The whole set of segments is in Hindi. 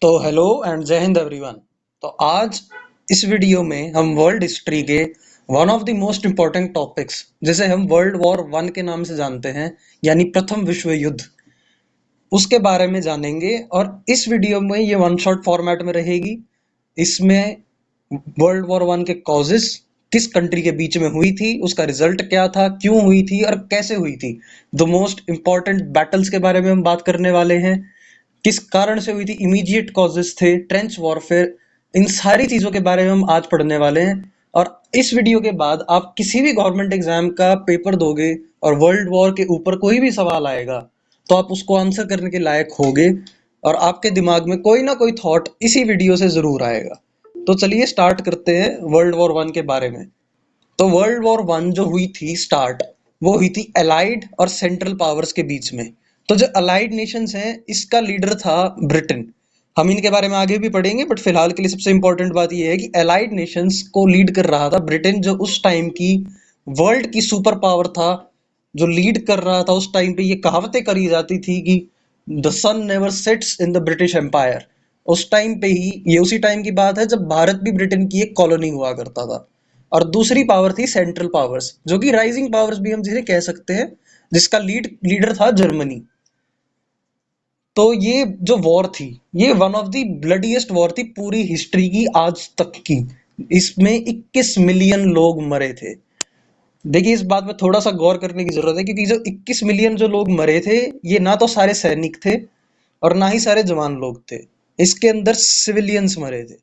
तो हेलो एंड जय हिंद एवरीवन। तो आज इस वीडियो में हम वर्ल्ड हिस्ट्री के one of the most important topics जिसे हम वर्ल्ड वॉर वन के नाम से जानते हैं, यानी प्रथम विश्व युद्ध, उसके बारे में जानेंगे। और इस वीडियो में ये वन शॉट फॉर्मेट में रहेगी। इसमें वर्ल्ड वॉर वन के कॉजेस, किस कंट्री के बीच में हुई थी, उसका रिजल्ट क्या था, क्यों हुई थी और कैसे हुई थी, द मोस्ट इम्पोर्टेंट बैटल्स के बारे में हम बात करने वाले हैं, किस कारण से हुई थी, इमीडिएट कॉजेस थे, ट्रेंच वॉरफेयर, इन सारी चीजों के बारे में हम आज पढ़ने वाले हैं। और इस वीडियो के बाद आप किसी भी गवर्नमेंट एग्जाम का पेपर दोगे और वर्ल्ड वॉर के ऊपर कोई भी सवाल आएगा तो आप उसको आंसर करने के लायक होगे और आपके दिमाग में कोई ना कोई थॉट इसी वीडियो से जरूर आएगा। तो चलिए स्टार्ट करते हैं वर्ल्ड वॉर वन के बारे में। तो वर्ल्ड वॉर वन जो हुई थी स्टार्ट, वो हुई थी अलाइड और सेंट्रल पावर्स के बीच में। तो जो अलाइड नेशंस हैं, इसका लीडर था ब्रिटेन। हम इनके बारे में आगे भी पढ़ेंगे, बट फिलहाल के लिए सबसे इंपॉर्टेंट बात यह है कि अलाइड नेशंस को लीड कर रहा था ब्रिटेन, जो उस टाइम की वर्ल्ड की सुपर पावर था, जो लीड कर रहा था। उस टाइम पे ये कहावतें करी जाती थी कि the sun never sets in the British empire. उस टाइम पे ही, ये उसी टाइम की बात है जब भारत भी ब्रिटेन की एक कॉलोनी हुआ करता था। और दूसरी पावर थी सेंट्रल पावर्स, जो कि राइजिंग पावर्स भी हम जिसे कह सकते हैं, जिसका लीडर था जर्मनी। तो ये जो वॉर थी, ये one of the bloodiest war थी पूरी हिस्ट्री की आज तक की। इसमें 21 मिलियन लोग मरे थे। देखिए, इस बात में थोड़ा सा गौर करने की जरूरत है, क्योंकि जो 21 मिलियन जो लोग मरे थे, ये ना तो सारे सैनिक थे और ना ही सारे जवान लोग थे। इसके अंदर सिविलियंस मरे थे,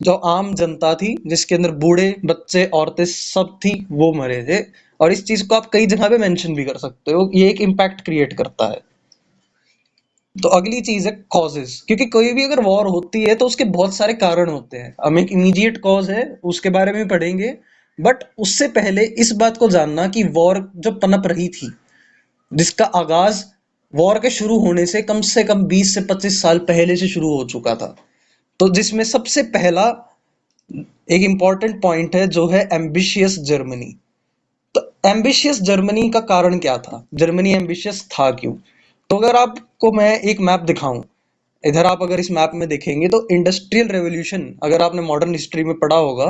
जो आम जनता थी, जिसके अंदर बूढ़े, बच्चे, औरतें सब थी, वो मरे थे। और इस चीज को आप कई जगह पे मेंशन भी कर सकते हो, ये एक इम्पैक्ट क्रिएट करता है। तो अगली चीज है कॉजेस, क्योंकि कोई भी अगर वॉर होती है तो उसके बहुत सारे कारण होते हैं। हम एक इमीडिएट कॉज है उसके बारे में पढ़ेंगे, बट उससे पहले इस बात को जानना कि वॉर जो पनप रही थी, जिसका आगाज वॉर के शुरू होने से कम 20 से 25 साल पहले से शुरू हो चुका था। तो जिसमें सबसे पहला एक इंपॉर्टेंट पॉइंट है, जो है एम्बिशियस जर्मनी। तो एम्बिशियस जर्मनी का कारण क्या था, जर्मनी एम्बिशियस था क्यों? तो अगर आपको मैं एक मैप दिखाऊं, इधर आप अगर इस मैप में देखेंगे तो इंडस्ट्रियल रेवोल्यूशन, अगर आपने मॉडर्न हिस्ट्री में पढ़ा होगा,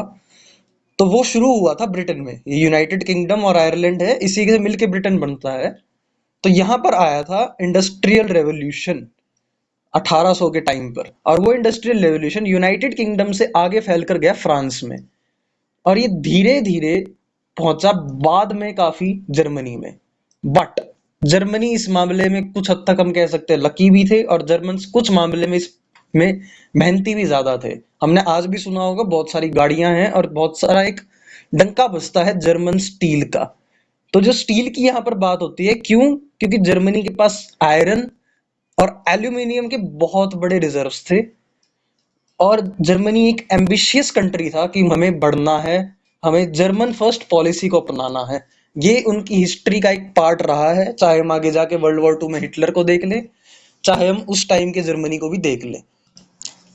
तो वो शुरू हुआ था ब्रिटेन में। ये यूनाइटेड किंगडम और आयरलैंड है, इसी से मिलके ब्रिटेन बनता है। तो यहाँ पर आया था इंडस्ट्रियल रेवोल्यूशन 1800 के टाइम पर, और वो इंडस्ट्रियल रेवोल्यूशन यूनाइटेड किंगडम से आगे फैलकर गया फ्रांस में, और ये धीरे धीरे पहुंचा बाद में काफी जर्मनी में। बट जर्मनी इस मामले में कुछ हद तक हम कह सकते हैं लकी भी थे, और जर्मन्स कुछ मामले में इसमें मेहनती भी ज्यादा थे। हमने आज भी सुना होगा, बहुत सारी गाड़ियां हैं और बहुत सारा एक डंका बजता है जर्मन स्टील का। तो जो स्टील की यहाँ पर बात होती है, क्यों? क्योंकि जर्मनी के पास आयरन और एल्यूमिनियम के बहुत बड़े रिजर्व्स थे, और जर्मनी एक एम्बिशियस कंट्री था कि हमें बढ़ना है, हमें जर्मन फर्स्ट पॉलिसी को अपनाना है। ये उनकी हिस्ट्री का एक पार्ट रहा है, चाहे हम आगे जाके वर्ल्ड वॉर टू में हिटलर को देख लें, चाहे हम उस टाइम के जर्मनी को भी देख लें।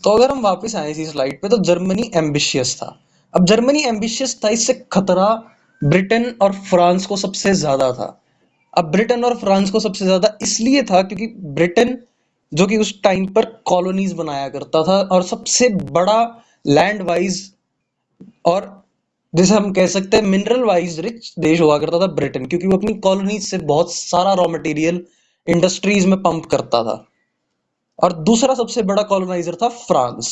तो अगर हम वापस आए इसी स्लाइड पे, तो जर्मनी एम्बिशियस था। अब जर्मनी एम्बिशियस था, इससे खतरा ब्रिटेन और फ्रांस को सबसे ज्यादा था। अब ब्रिटेन और फ्रांस को सबसे ज्यादा इसलिए था क्योंकि ब्रिटेन, जो कि उस टाइम पर कॉलोनीज बनाया करता था, और सबसे बड़ा लैंड वाइज और जैसे हम कह सकते हैं मिनरल वाइज रिच देश हुआ करता था ब्रिटेन, क्योंकि वो अपनी कॉलोनीज से बहुत सारा रॉ मटेरियल इंडस्ट्रीज में पंप करता था। और दूसरा सबसे बड़ा कॉलोनाइजर था फ्रांस,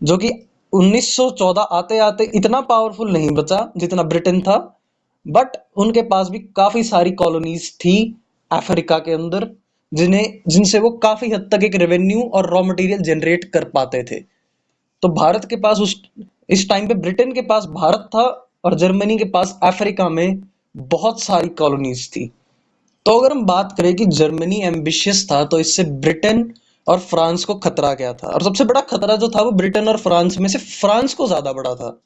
जो कि 1914 आते आते इतना पावरफुल नहीं बचा जितना ब्रिटेन था, बट उनके पास भी काफी सारी कॉलोनीज थी अफ्रीका के अंदर, जिनसे वो काफी हद तक एक रेवेन्यू और रॉ मटेरियल जनरेट कर पाते थे। तो भारत के पास इस टाइम पे ब्रिटेन के पास भारत था, और जर्मनी के पास अफ्रीका में बहुत सारी कॉलोनीज थी। तो अगर हम बात करें कि जर्मनी एम्बिशियस था, तो इससे ब्रिटेन और फ्रांस को खतरा क्या था? और सबसे बड़ा खतरा जो था वो ब्रिटेन और फ्रांस में से फ्रांस को ज्यादा बड़ा था।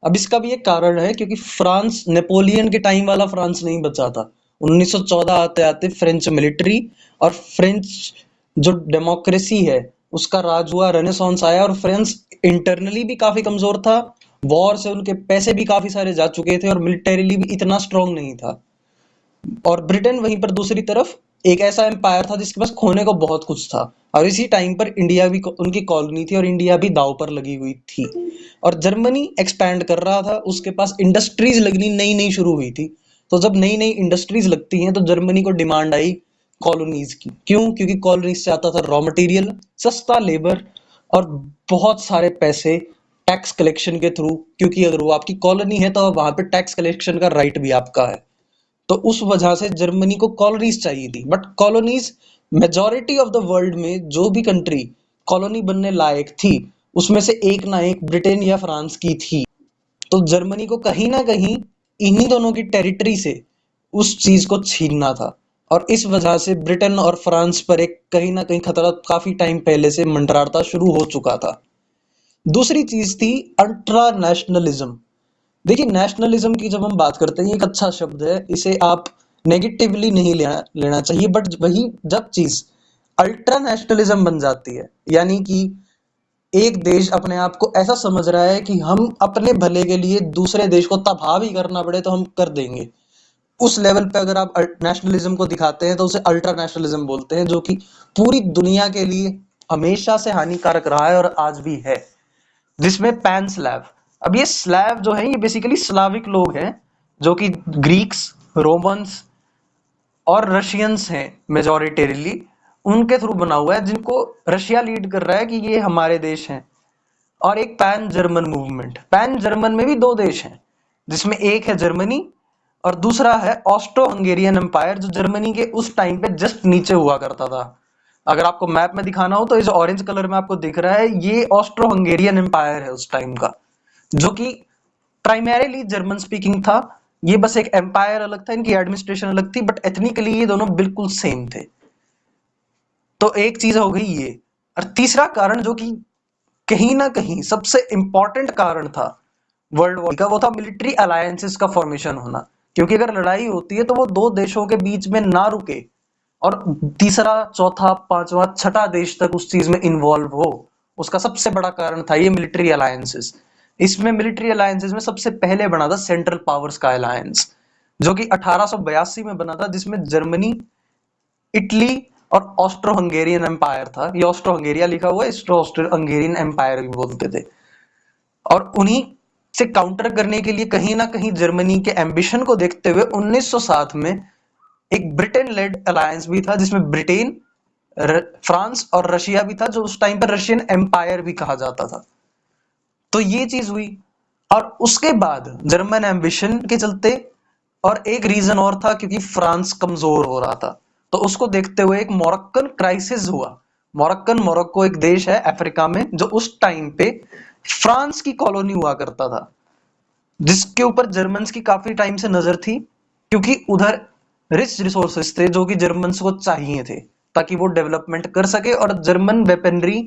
अब इसका भी एक कारण है, क्योंकि फ्रांस नेपोलियन के टाइम वाला फ्रांस नहीं बचा था। 1914 आते आते फ्रेंच मिलिट्री और फ्रेंच जो डेमोक्रेसी है उसका राज हुआ, रेनेसांस आया, और फ्रांस इंटरनली भी काफी कमजोर था। वॉर से उनके पैसे भी काफी सारे जा चुके थे, और मिलिटरीली भी इतना स्ट्रांग नहीं था। और ब्रिटेन वहीं पर दूसरी तरफ एक ऐसा एम्पायर था जिसके पास खोने को बहुत कुछ था, और इसी टाइम पर इंडिया भी उनकी कॉलोनी थी और इंडिया भी दांव पर लगी हुई थी। और जर्मनी एक्सपैंड कर रहा था, उसके पास इंडस्ट्रीज लगनी नई नई शुरू हुई थी। तो जब नई नई इंडस्ट्रीज लगती हैं तो जर्मनी को डिमांड आई कॉलोनीज की। क्यों? क्योंकि कॉलोनीज से आता था रॉ मटेरियल, सस्ता लेबर और बहुत सारे पैसे टैक्स कलेक्शन के थ्रू। क्योंकि अगर वो आपकी कॉलोनी है तो वहां पे टैक्स कलेक्शन का राइट भी आपका है। तो उस वजह से जर्मनी को कॉलोनीज चाहिए थी। But colonies, majority of the world में जो भी कंट्री कॉलोनी बनने लायक थी उसमें से एक ना एक ब्रिटेन या फ्रांस की थी। तो जर्मनी को कहीं ना कहीं इन्हीं दोनों की टेरिटरी से उस चीज को छीनना था। और इस वजह से ब्रिटेन और फ्रांस पर एक कहीं ना कहीं खतरा काफी टाइम पहले से मंडराता शुरू हो चुका था। दूसरी चीज थी अल्ट्रा नेशनलिज्म। देखिए, नेशनलिज्म की जब हम बात करते हैं, ये एक अच्छा शब्द है, इसे आप नेगेटिवली नहीं लेना लेना चाहिए। बट वही जब चीज अल्ट्रा नेशनलिज्म बन जाती है, यानी कि एक देश अपने आप को ऐसा समझ रहा है कि हम अपने भले के लिए दूसरे देश को तबाह भी करना पड़े तो हम कर देंगे, उस लेवल पे अगर आप नेशनलिज्म को दिखाते हैं तो उसे अल्ट्रा नेशनलिज्म बोलते हैं, जो कि पूरी दुनिया के लिए हमेशा से हानिकारक रहा है और आज भी है। जिसमें पैन स्लैव, अब ये स्लैव जो है ये बेसिकली स्लाविक लोग हैं, जो कि ग्रीक्स, रोमन्स और रशियंस हैं मेजोरिटेरली, उनके थ्रू बना हुआ है, जिनको रशिया लीड कर रहा है कि ये हमारे देश हैं। और एक pan German movement, pan German में भी दो देश हैं, जिसमें एक है जर्मनी और दूसरा है ऑस्ट्रो हंगेरियन एम्पायर, जो जर्मनी के उस टाइम पे जस्ट नीचे हुआ करता था। अगर आपको मैप में दिखाना हो तो इस ऑरेंज कलर में आपको दिख रहा है, ये ऑस्ट्रो हंगेरियन एम्पायर है उस टाइम का, जो कि प्राइमरीली जर्मन स्पीकिंग था। ये बस एक एम्पायर अलग था, इनकी एडमिनिस्ट्रेशन अलग थी, बट एथनिकली ये दोनों बिल्कुल सेम थे। तो एक चीज हो गई ये। और तीसरा कारण जो कि कहीं ना कहीं सबसे इंपॉर्टेंट कारण था वर्ल्ड वॉर का, वो था मिलिट्री अलायंसेस का फॉर्मेशन होना। क्योंकि अगर लड़ाई होती है तो वो दो देशों के बीच में ना रुके और तीसरा, चौथा, पांचवा, छठा देश तक उस चीज में इन्वॉल्व हो, उसका सबसे बड़ा कारण था ये मिलिट्री अलायंसेस। इसमें मिलिट्री अलायंसेस में सबसे पहले बना था सेंट्रल पावर्स का अलायंस, जो कि 1882 में बना था, जिसमें जर्मनी, इटली और ऑस्ट्रो हंगेरियन एम्पायर था। ये ऑस्ट्रो हंगेरिया लिखा हुआ है, इसको ऑस्ट्रो हंगेरियन एम्पायर भी बोलते थे। और उन्हीं से काउंटर करने के लिए कहीं ना कहीं जर्मनी के एम्बिशन को देखते हुए 1907 में एक ब्रिटेन लेड अलायंस भी था, जिसमें ब्रिटेन, फ्रांस और रशिया भी था, जो उस टाइम पर रशियन एम्पायर भी कहा जाता था। तो ये चीज हुई। और उसके बाद जर्मन एम्बिशन के चलते, और एक रीजन और था क्योंकि फ्रांस कमजोर हो रहा था, तो उसको देखते हुए एक मोरक्कन क्राइसिस हुआ। मोरक्को एक देश है अफ्रीका में, जो उस टाइम पे फ्रांस की कॉलोनी हुआ करता था, जिसके ऊपर जर्मन्स की काफी टाइम से नजर थी, क्योंकि उधर रिच रिसोर्सेस थे जो कि जर्मन्स को चाहिए थे ताकि वो डेवलपमेंट कर सके। और German weaponry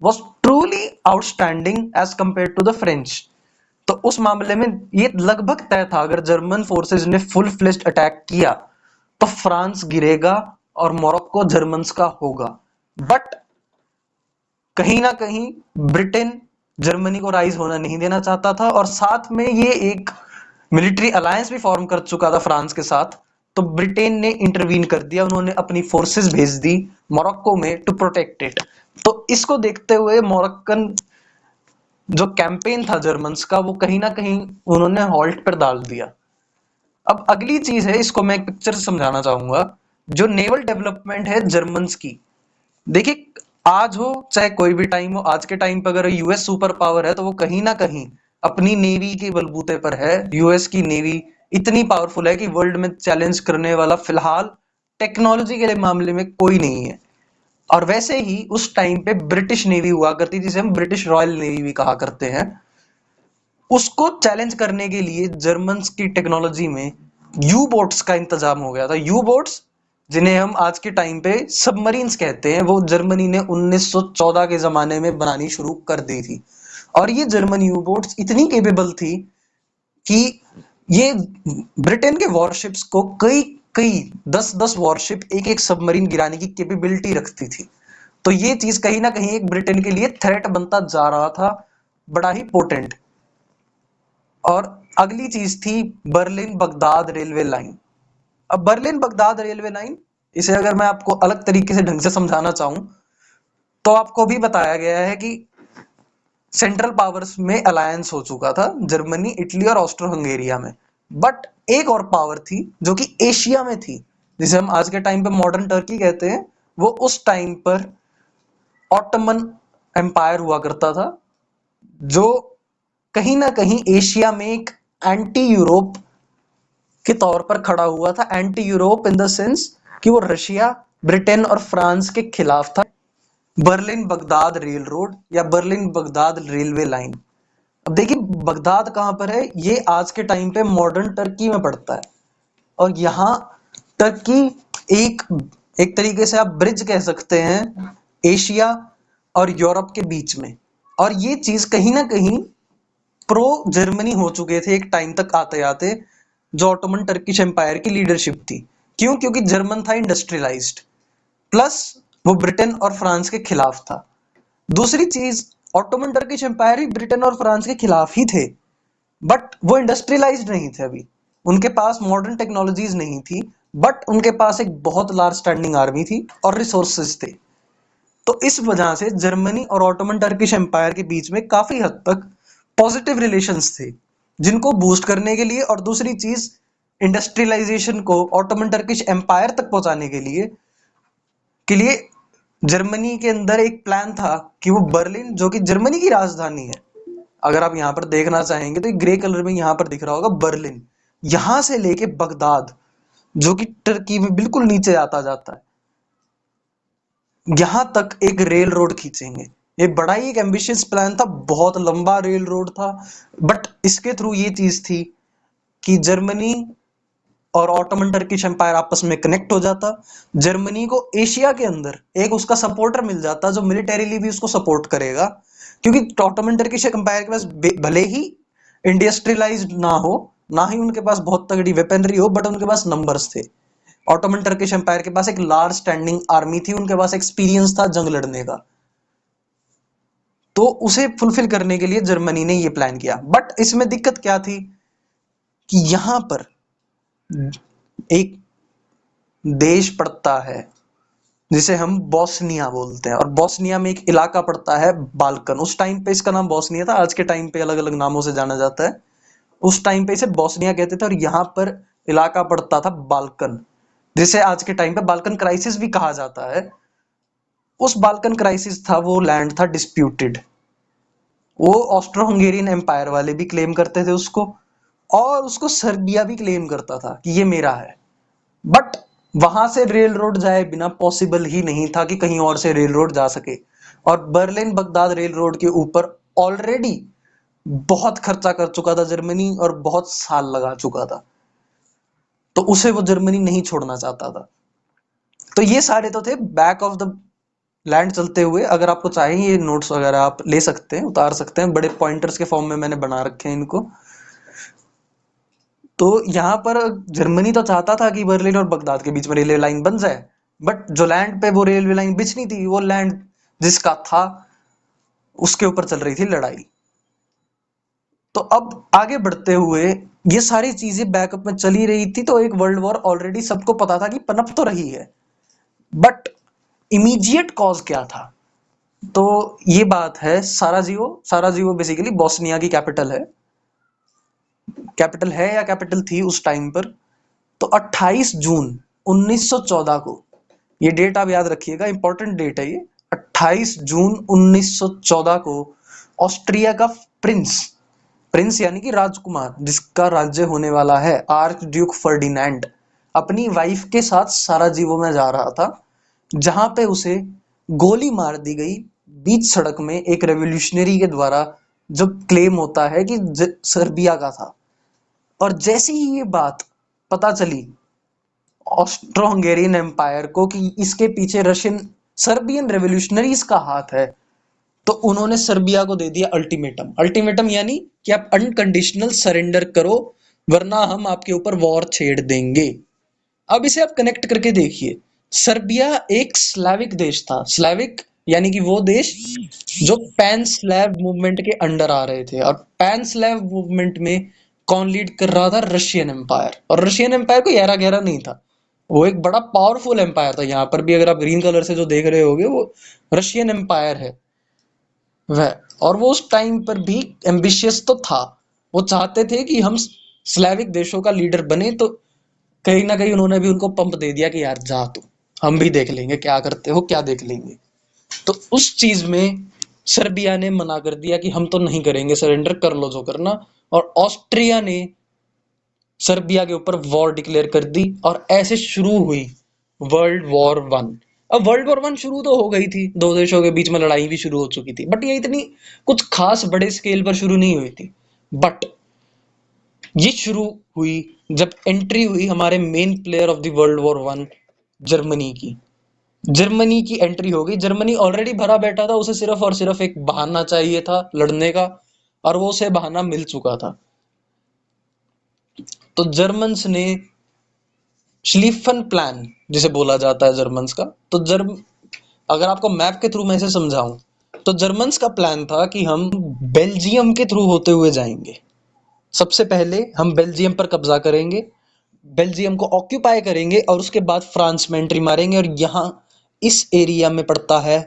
was truly outstanding as compare to the French. तो उस मामले में ये लगभग तय था, अगर जर्मन फोर्सेस ने फुल फ्लेज्ड अटैक किया तो फ्रांस गिरेगा और मोरक्को जर्मन्स का होगा। बट कहीं ना कहीं ब्रिटेन जर्मनी को राइज होना नहीं देना चाहता था, और साथ में ये एक मिलिट्री अलायंस भी फॉर्म कर चुका था फ्रांस के साथ। तो ब्रिटेन ने इंटरवीन कर दिया, उन्होंने अपनी फोर्सेस भेज दी मोरक्को में टू प्रोटेक्ट इट। तो इसको देखते हुए मोरक्कन जो कैंपेन था जर्मन्स का, वो कहीं ना कहीं उन्होंने हॉल्ट पर डाल दिया। अब अगली चीज है, इसको मैं एक पिक्चर से समझाना चाहूंगा, जो नेवल डेवलपमेंट है जर्मन्स की। देखिए, आज हो चाहे कोई भी टाइम हो, आज के टाइम पर अगर यूएस सुपर पावर है तो वो कहीं ना कहीं अपनी नेवी के बलबूते पर है। यूएस की नेवी इतनी पावरफुल है कि वर्ल्ड में चैलेंज करने वाला फिलहाल टेक्नोलॉजी के मामले में कोई नहीं है। और वैसे ही उस टाइम पे ब्रिटिश नेवी हुआ करती, जिसे हम ब्रिटिश रॉयल नेवी भी कहा करते हैं। उसको चैलेंज करने के लिए जर्मन्स की टेक्नोलॉजी में यू बोट्स का इंतजाम हो गया था। यू बोट्स, जिन्हें हम आज के टाइम पे सबमरीन्स कहते हैं, वो जर्मनी ने 1914 के जमाने में बनानी शुरू कर दी थी। और ये जर्मन यू बोट्स इतनी केपेबल थी कि ये ब्रिटेन के वॉरशिप्स को कई कई 10-10 वॉरशिप एक एक सबमरीन गिराने की कैपेबिलिटी रखती थी। तो ये चीज कहीं ना कहीं एक ब्रिटेन के लिए थ्रेट बनता जा रहा था, बड़ा ही पोटेंट। और अगली चीज थी बर्लिन बगदाद रेलवे लाइन। अब बर्लिन बगदाद रेलवे लाइन इसे अगर मैं आपको अलग तरीके से ढंग से समझाना चाहूं तो आपको भी बताया गया है कि सेंट्रल पावर्स में अलायंस हो चुका था जर्मनी, इटली और ऑस्ट्रो हंगेरिया में। बट एक और पावर थी जो कि एशिया में थी, जिसे हम आज के टाइम पे मॉडर्न टर्की कहते हैं। वो उस टाइम पर ऑटोमन एम्पायर हुआ करता था, जो कहीं ना कहीं एशिया में एक एंटी यूरोप के तौर पर खड़ा हुआ था। Anti Europe in the sense कि वो रशिया, ब्रिटेन और फ्रांस के खिलाफ था। बर्लिन बगदाद रेल रोड या बर्लिन बगदाद रेलवे लाइन। अब देखिए बगदाद कहाँ पर है, ये आज के टाइम पे मॉडर्न टर्की में पड़ता है। और यहाँ टर्की एक एक तरीके से आप ब्रिज कह सकते हैं एशिया और यूरोप के बीच में। और ये चीज कहीं ना कहीं प्रो जर्मनी हो चुके थे एक टाइम तक आते आते, जो ऑटोमन टर्किश एम्पायर की लीडरशिप थी। क्यों? क्योंकि जर्मन था इंडस्ट्रियलाइज्ड, प्लस वो ब्रिटेन और फ्रांस के खिलाफ था। दूसरी चीज, ऑटोमन टर्किश एम्पायर ही ब्रिटेन और फ्रांस के खिलाफ ही थे, बट वो इंडस्ट्रियलाइज्ड नहीं थे अभी। उनके पास मॉडर्न टेक्नोलॉजीज नहीं थी, बट उनके पास एक बहुत लार्ज स्टैंडिंग आर्मी थी और रिसोर्सेज थे। तो इस वजह से जर्मनी और ऑटोमन टर्किश एम्पायर के बीच में काफी हद तक पॉजिटिव रिलेशंस थे, जिनको बूस्ट करने के लिए और दूसरी चीज इंडस्ट्रियलाइजेशन को ऑटोमन टर्किश एम्पायर तक पहुंचाने के लिए जर्मनी के अंदर एक प्लान था कि वो बर्लिन, जो कि जर्मनी की राजधानी है, अगर आप यहाँ पर देखना चाहेंगे तो ग्रे कलर में यहाँ पर दिख रहा होगा बर्लिन, यहां से लेके बगदाद, जो कि टर्की में बिल्कुल नीचे आता जाता है, यहां तक एक रेल रोड खींचेंगे। ये बड़ा ही एक एम्बिशियस प्लान था, बहुत लंबा रेल रोड था। बट इसके थ्रू ये चीज थी कि जर्मनी और ऑटोमन टर्किश एम्पायर आपस में कनेक्ट हो जाता। जर्मनी को एशिया के अंदर एक उसका सपोर्टर मिल जाता जो मिलिटरीली भी उसको सपोर्ट करेगा, क्योंकि ऑटोमन टर्किश एम्पायर के पास भले ही इंडस्ट्रियलाइज्ड ना हो, ना ही उनके पास बहुत तगड़ी वेपनरी हो, बट उनके पास नंबर्स थे। ऑटोमन टर्किश एम्पायर के पास एक लार्ज स्टैंडिंग आर्मी थी, उनके पास एक्सपीरियंस था जंग लड़ने का। तो उसे फुलफिल करने के लिए जर्मनी ने ये प्लान किया। बट इसमें दिक्कत क्या थी कि यहां पर एक देश पड़ता है जिसे हम बोस्निया बोलते हैं, और बोस्निया में एक इलाका पड़ता है बाल्कन। उस टाइम पे इसका नाम बोस्निया था, आज के टाइम पे अलग अलग नामों से जाना जाता है। उस टाइम पे इसे बोस्निया कहते थे, और यहाँ पर इलाका पड़ता था बाल्कन, जिसे आज के टाइम पे बाल्कन क्राइसिस भी कहा जाता है। उस बाल्कन क्राइसिस था, वो लैंड था डिस्प्यूटेड। वो ऑस्ट्रो हंगेरियन एम्पायर वाले भी क्लेम करते थे उसको, और उसको सर्बिया भी क्लेम करता था कि ये मेरा है। बट वहां से रेल रोड जाए बिना पॉसिबल ही नहीं था कि कहीं और से रेल रोड जा सके। और बर्लिन बगदाद रेल रोड के ऊपर ऑलरेडी बहुत खर्चा कर चुका था जर्मनी, और बहुत साल लगा चुका था, तो उसे वो जर्मनी नहीं छोड़ना चाहता था। तो ये सारे तो थे बैक ऑफ द लैंड चलते हुए। अगर आपको चाहिए ये नोट्स वगैरह आप ले सकते हैं, उतार सकते हैं, बड़े पॉइंटर्स के फॉर्म में मैंने बना रखे हैं इनको। तो यहाँ पर जर्मनी तो चाहता था कि बर्लिन और बगदाद के बीच में रेलवे लाइन बन जाए, बट जो लैंड पे वो रेलवे लाइन बिछनी थी, वो लैंड जिसका था उसके ऊपर चल रही थी लड़ाई। तो अब आगे बढ़ते हुए ये सारी चीजें बैकअप में चली रही थी, तो एक वर्ल्ड वॉर ऑलरेडी सबको पता था कि पनप तो रही है। बट इमीडिएट कॉज क्या था? तो ये बात है साराजीवो। साराजीवो बेसिकली बोस्निया की कैपिटल है या कैपिटल थी उस टाइम पर। तो 28 जून 1914 को, ये डेट आप याद रखिएगा, इंपॉर्टेंट डेट है ये। 28 जून 1914 को ऑस्ट्रिया का प्रिंस प्रिंस यानी कि राजकुमार, जिसका राज्य होने वाला है, आर्च ड्यूक फर्डिनेंड, अपनी वाइफ के साथ साराजीवो में जा रहा था, जहां पे उसे गोली मार दी गई बीच सड़क में एक रेवोल्यूशनरी के द्वारा, जो क्लेम होता है कि सर्बिया का था। और जैसे ही ये बात पता चली ऑस्ट्रो हंगेरियन एम्पायर को कि इसके पीछे रशियन सर्बियन रेवोल्यूशनरीज का हाथ है, तो उन्होंने सर्बिया को दे दिया अल्टीमेटम। अल्टीमेटम यानी कि आप अनकंडीशनल सरेंडर करो, वरना हम आपके ऊपर वॉर छेड़ देंगे। अब इसे आप कनेक्ट करके देखिए, सर्बिया एक स्लाविक देश था। स्लाविक यानी कि वो देश जो पैन स्लैव मूवमेंट के अंडर आ रहे थे, और पैन स्लैव मूवमेंट में कौन लीड कर रहा था? Russian empire. और रशियन एम्पायर कोई ऐरा गहरा नहीं था, वो एक बड़ा पावरफुल एम्पायर था। यहाँ पर भी अगर आप ग्रीन कलर से जो देख रहे होगे वो रशियन एम्पायर है वह। और वो उस टाइम पर भी एम्बिशियस तो था। वो चाहते थे कि हम स्लेविक देशों का लीडर बने, तो कहीं ना कहीं उन्होंने भी उनको पंप दे दिया कि यार जा तू, हम भी देख लेंगे क्या करते हो, क्या देख लेंगे। तो उस चीज में सर्बिया ने मना कर दिया कि हम तो नहीं करेंगे सरेंडर, कर लो जो करना। और ऑस्ट्रिया ने सर्बिया के ऊपर वॉर डिक्लेयर कर दी और ऐसे शुरू हुई वर्ल्ड वॉर 1। अब वर्ल्ड वॉर 1 शुरू तो हो गई थी, दो देशों के बीच में लड़ाई भी शुरू हो चुकी थी, बट ये इतनी कुछ खास बड़े स्केल पर शुरू नहीं हुई थी। बट ये शुरू हुई जब एंट्री हुई हमारे main player of the world war 1, Germany की। जर्मनी की एंट्री हो गई। जर्मनी ऑलरेडी भरा बैठा था, उसे सिर्फ और सिर्फ एक बहाना चाहिए था लड़ने का, और वो उसे बहाना मिल चुका था। तो जर्मन्स ने श्लीफन प्लान जिसे बोला जाता है जर्मन्स का, तो अगर आपको मैप के थ्रू मैं इसे समझाऊं, तो जर्मन्स का प्लान था कि हम बेल्जियम के थ्रू होते हुए जाएंगे। सबसे पहले हम बेल्जियम पर कब्जा करेंगे, बेल्जियम को ऑक्यूपाई करेंगे, और उसके बाद फ्रांस में एंट्री मारेंगे। और यहाँ इस एरिया में पड़ता है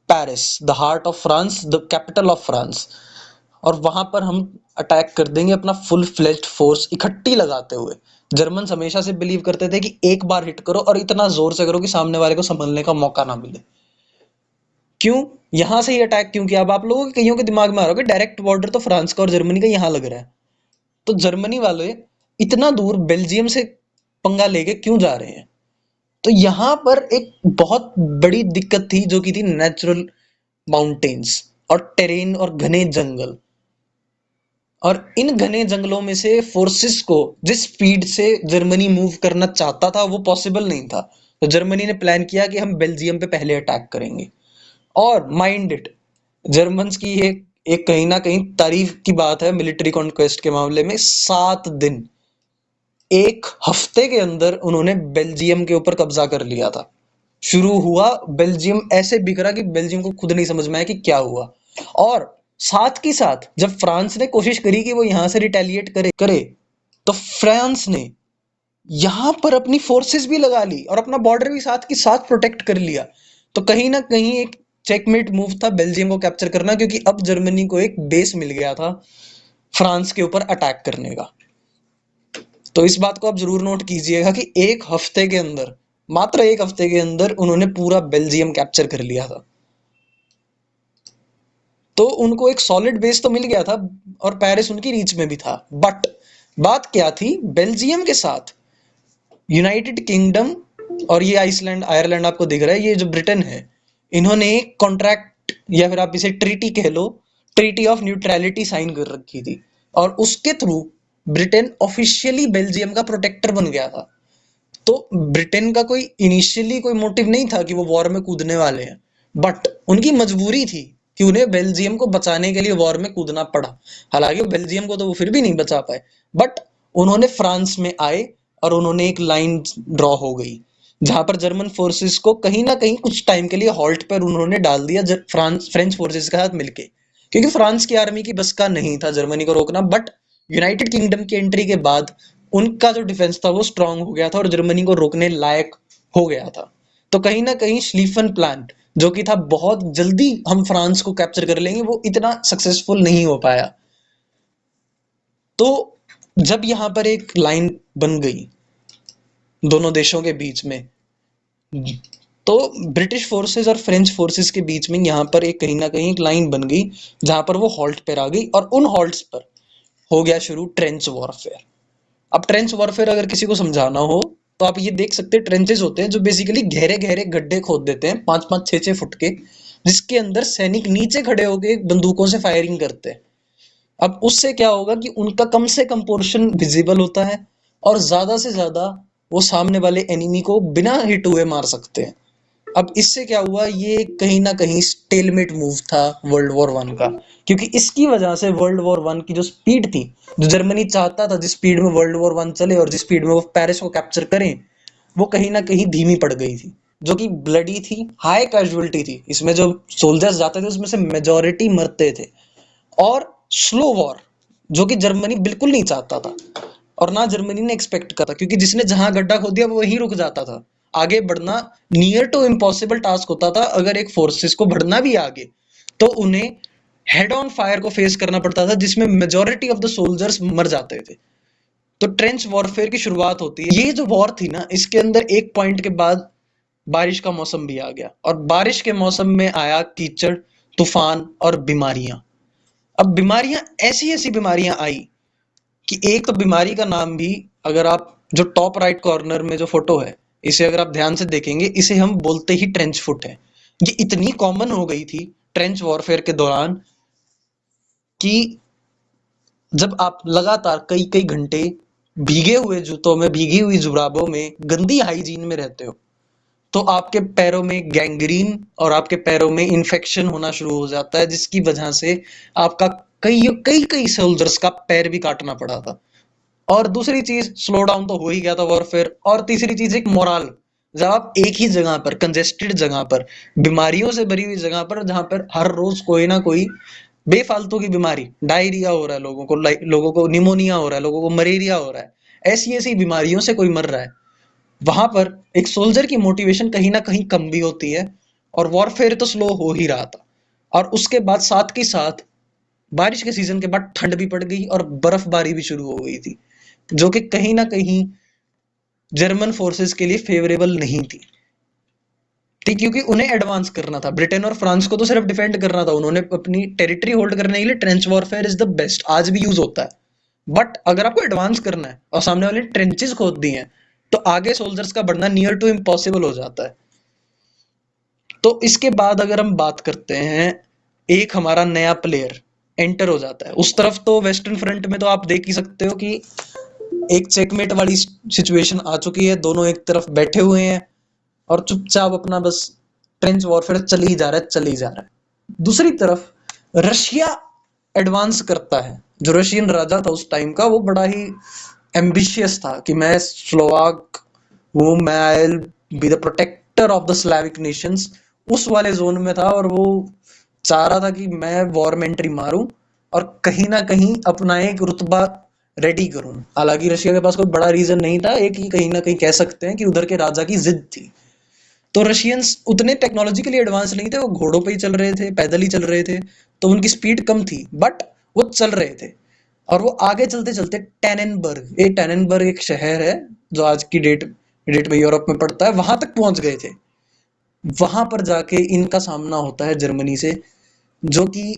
Paris, the heart of France, the capital of France. और वहां पर हम अटैक कर देंगे अपना फुल फ्लेज्ड फोर्स इकट्ठी लगाते हुए। जर्मन हमेशा से बिलीव करते थे कि एक बार हिट करो और इतना जोर से करो कि सामने वाले को संभलने का मौका ना मिले। क्यों यहां से ही अटैक क्यों किया? अब आप लोगों के कईयों के दिमाग में आ रहा होगा डायरेक्ट बॉर्डर तो फ्रांस का और जर्मनी का यहाँ लग रहा है, तो जर्मनी वाले इतना दूर बेल्जियम से पंगा लेके क्यों जा रहे हैं? तो यहाँ पर एक बहुत बड़ी दिक्कत थी जो की थी नेचुरल माउंटेन्स और टेरेन और घने जंगल। और इन घने जंगलों में से फोर्सेस को जिस स्पीड से जर्मनी मूव करना चाहता था वो पॉसिबल नहीं था। तो जर्मनी ने प्लान किया कि हम बेल्जियम पे पहले अटैक करेंगे। और माइंड इट, जर्मन्स की ये एक कहीं ना कहीं तारीफ की बात है मिलिट्री कॉन्क्वेस्ट के मामले में। 7 दिन, एक हफ्ते के अंदर उन्होंने बेल्जियम के ऊपर कब्जा कर लिया था। शुरू हुआ, बेल्जियम ऐसे बिखरा कि बेल्जियम को खुद नहीं समझ में आया कि क्या हुआ। और साथ के साथ जब फ्रांस ने कोशिश करी कि वो यहां से रिटेलिएट करे, तो फ्रांस ने यहां पर अपनी फोर्सेस भी लगा ली और अपना बॉर्डर भी साथ के साथ प्रोटेक्ट कर लिया। तो कहीं ना कहीं एक चेकमेट मूव था बेल्जियम को कैप्चर करना, क्योंकि अब जर्मनी को एक बेस मिल गया था फ्रांस के ऊपर अटैक करने का। तो इस बात को आप जरूर नोट कीजिएगा कि एक हफ्ते के अंदर, मात्र एक हफ्ते के अंदर उन्होंने पूरा बेल्जियम कैप्चर कर लिया था। तो उनको एक सॉलिड बेस तो मिल गया था और पेरिस उनकी रीच में भी था। बट बात क्या थी, बेल्जियम के साथ यूनाइटेड किंगडम और ये आइसलैंड आयरलैंड आपको दिख रहा है, ये जो ब्रिटेन है, इन्होंने एक कॉन्ट्रैक्ट या फिर आप इसे ट्रीटी कह लो, ट्रीटी ऑफ न्यूट्रलिटी साइन कर रखी थी। और उसके थ्रू ब्रिटेन ऑफिशियली बेल्जियम का प्रोटेक्टर बन गया था। तो ब्रिटेन का कोई इनिशियली कोई मोटिव नहीं था कि वो वॉर में कूदने वाले हैं, बट उनकी मजबूरी थी कि उन्हें बेल्जियम को बचाने के लिए वॉर में कूदना पड़ा। हालांकि बेल्जियम को तो वो फिर भी नहीं बचा पाए, बट उन्होंने फ्रांस में आए और उन्होंने एक लाइन ड्रॉ हो गई जहां पर जर्मन फोर्सेस को कहीं ना कहीं कुछ टाइम के लिए हॉल्ट पर उन्होंने डाल दिया फ्रेंच फोर्सेस के साथ मिलके, क्योंकि फ्रांस की आर्मी की बस का नहीं था जर्मनी को रोकना। बट यूनाइटेड किंगडम की एंट्री के बाद उनका जो डिफेंस था वो स्ट्रांग हो गया था और जर्मनी को रोकने लायक हो गया था। तो कहीं ना कहीं श्लीफन प्लान जो कि था बहुत जल्दी हम फ्रांस को कैप्चर कर लेंगे, वो इतना सक्सेसफुल नहीं हो पाया। तो जब यहाँ पर एक लाइन बन गई दोनों देशों के बीच में, तो ब्रिटिश फोर्सेस और फ्रेंच फोर्सेस के बीच में यहाँ पर एक कहीं ना कहीं एक लाइन बन गई जहां पर वो हॉल्ट पर आ गई, और उन हॉल्ट्स पर हो गया शुरू ट्रेंच वॉरफेयर। अब ट्रेंच वॉरफेयर अगर किसी को समझाना हो तो आप ये देख सकते हैं, ट्रेंचेस होते हैं जो बेसिकली गहरे गहरे गड्ढे खोद देते हैं 5-5 6-6 फुट के, जिसके अंदर सैनिक नीचे खड़े होकर बंदूकों से फायरिंग करते हैं। अब उससे क्या होगा कि उनका कम से कम पोर्शन विजिबल होता है और ज्यादा से ज्यादा वो सामने वाले एनिमी को बिना हिट हुए मार सकते हैं। अब इससे क्या हुआ, ये कहीं ना कहीं स्टेलमेट मूव था वर्ल्ड वॉर 1 का, क्योंकि इसकी वजह से वर्ल्ड वॉर 1 की जो स्पीड थी, जो जर्मनी चाहता था जिस स्पीड में वर्ल्ड वॉर 1 चले और जिस स्पीड में वो पेरिस को कैप्चर करें, वो कहीं ना कहीं धीमी पड़ गई थी, जो कि ब्लडी थी, हाई कैजुअलिटी थी। इसमें जो सोल्जर्स जाते थे उसमें से मेजोरिटी मरते थे। और स्लो वॉर जो कि जर्मनी बिल्कुल नहीं चाहता था। और ना जर्मनी ने एक्सपेक्ट करा था, क्योंकि जिसने जहां गड्ढा खोद दिया वो वहीं रुक जाता था। आगे बढ़ना नियर टू इम्पॉसिबल टास्क होता था। अगर एक फोर्सेस को बढ़ना भी आगे, तो उन्हें हेड ऑन फायर को फेस करना पड़ता था, जिसमें मेजोरिटी ऑफ द सोल्जर्स मर जाते थे। तो ट्रेंच वॉरफेयर की शुरुआत होती है। ये जो वॉर थी ना, इसके अंदर एक पॉइंट के बाद बारिश का मौसम भी आ गया, और बारिश के मौसम में आया कीचड़, तूफान और बीमारियां। अब बीमारियां ऐसी ऐसी बीमारियां आई कि एक तो बीमारी का नाम भी, अगर आप जो टॉप राइट कॉर्नर में जो फोटो है, इसे अगर आप ध्यान से देखेंगे, इसे हम बोलते ही ट्रेंच फुट है। ये इतनी कॉमन हो गई थी ट्रेंच वॉरफेयर के दौरान कि जब आप लगातार कई कई घंटे भीगे हुए जूतों में, भीगी हुई जुराबों में, गंदी हाइजीन में रहते हो, तो आपके पैरों में गैंग्रीन और आपके पैरों में इन्फेक्शन होना शुरू हो जाता है, जिसकी वजह से आपका कई कई कई सोल्जर्स का पैर भी काटना पड़ा था। और दूसरी चीज, स्लो डाउन तो हो ही गया था वॉरफेयर। और तीसरी चीज, एक मोरल। जब आप एक ही जगह पर, कंजेस्टेड जगह पर, बीमारियों से भरी हुई जगह पर, जहां पर हर रोज कोई ना कोई बेफालतू की बीमारी, डायरिया हो रहा है लोगों को, लोगों को निमोनिया हो रहा है, लोगों को मलेरिया हो रहा है, ऐसी ऐसी बीमारियों से कोई मर रहा है, वहां पर एक सोल्जर की मोटिवेशन कहीं ना कहीं कम भी होती है। और वॉरफेयर तो स्लो हो ही रहा था। और उसके बाद साथ के साथ बारिश के सीजन के बाद ठंड भी पड़ गई और बर्फबारी भी शुरू हो गई थी, जो कि कहीं ना कहीं जर्मन फोर्सेस के लिए फेवरेबल नहीं थी। ठीक, क्योंकि उन्हें एडवांस करना था। ब्रिटेन और फ्रांस को तो सिर्फ डिफेंड करना था। उन्होंने अपनी टेरिटरी होल्ड करने के लिए trench warfare is the best, आज भी यूज होता है। बट अगर आपको एडवांस करना है और सामने वाले ट्रेंचेस खोद दी हैं, तो आगे सोल्जर्स का बढ़ना नियर टू इम्पॉसिबल हो जाता है। तो इसके बाद अगर हम बात करते हैं, एक हमारा नया प्लेयर एंटर हो जाता है उस तरफ। तो वेस्टर्न फ्रंट में तो आप देख ही सकते हो कि एक चेकमेट वाली सिचुएशन आ चुकी है। दोनों एक तरफ बैठे हुए हैं और चुपचाप अपना बस ट्रेंच वॉरफेयर चल ही जा रहा है, चल ही जा रहा है। दूसरी तरफ रशिया एडवांस करता है। जो रशियन राजा था उस टाइम का, वो बड़ा ही एम्बिशियस था कि मैं स्लोवाक हूँ, मैं I will be the protector of the Slavic nations, उस वाले जोन में था। और वो चाह रहा था कि मैं वॉर में एंट्री मारूं और कहीं ना कहीं अपना एक रुतबा रेडी करूं। हालांकि रशिया के पास कोई बड़ा रीजन नहीं था, एक ही कहीं ना कहीं कह सकते हैं कि उधर के राजा की जिद थी। तो रशियंस उतने टेक्नोलॉजिकली एडवांस नहीं थे, वो घोड़ों पे ही चल रहे थे, पैदल ही चल रहे थे, तो उनकी स्पीड कम थी, बट वो चल रहे थे। और वो आगे चलते चलते टैनेनबर्ग एक शहर है जो आज की डेट में यूरोप में पड़ता है, वहां तक पहुंच गए थे। वहां पर जाके इनका सामना होता है जर्मनी से, जो कि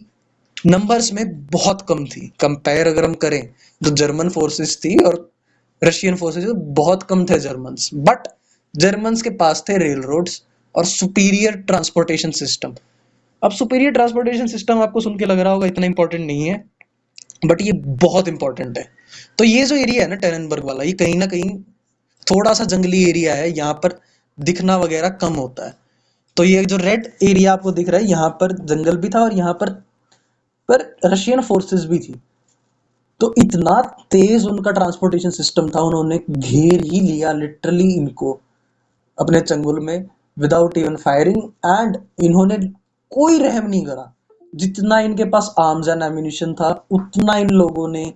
नंबर्स में बहुत कम थी। कंपेयर अगर हम करें, जो जर्मन फोर्सेस थी और रशियन फोर्सेस, बहुत कम थे जर्मन्स। बट जर्मन्स के पास थे रेल रोड्स और सुपीरियर ट्रांसपोर्टेशन सिस्टम। अब सुपीरियर ट्रांसपोर्टेशन सिस्टम आपको सुन के लग रहा होगा इतना इंपॉर्टेंट नहीं है, बट ये बहुत इंपॉर्टेंट है। तो ये जो एरिया है ना टेरनबर्ग वाला, ये कहीं ना कहीं थोड़ा सा जंगली एरिया है, यहाँ पर दिखना वगैरह कम होता है। तो ये जो रेड एरिया आपको दिख रहा है, यहाँ पर जंगल भी था और यहाँ पर रशियन फोर्सेस भी थी। तो इतना तेज उनका ट्रांसपोर्टेशन सिस्टम था, उन्होंने घेर ही लिया लिटरली इनको अपने चंगुल में, विदाउट इवन फायरिंग। एंड इन्होंने कोई रहम नहीं करा। जितना इनके पास आर्म्स एंड एम्यूनिशन था, उतना इन लोगों ने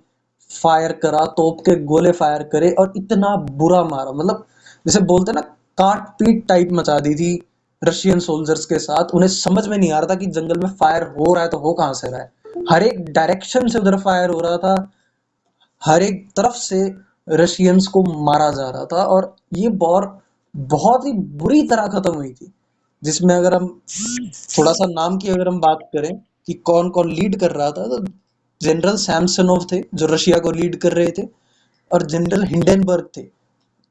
फायर करा, तोप के गोले फायर करे और इतना बुरा मारा। मतलब जैसे बोलते ना, काट पीट टाइप मचा दी थी रशियन सोल्जर्स के साथ। उन्हें समझ में नहीं आ रहा था कि जंगल में फायर हो रहा है तो हो कहां से रहा है। हर एक डायरेक्शन से उधर फायर हो रहा था, हर एक तरफ से रशियंस को मारा जा रहा था। और ये वॉर बहुत ही बुरी तरह खत्म हुई थी, जिसमें अगर हम थोड़ा सा नाम की अगर हम बात करें कि कौन कौन लीड कर रहा था, तो जनरल सैमसनोव थे जो रशिया को लीड कर रहे थे, और जनरल हिंडनबर्ग थे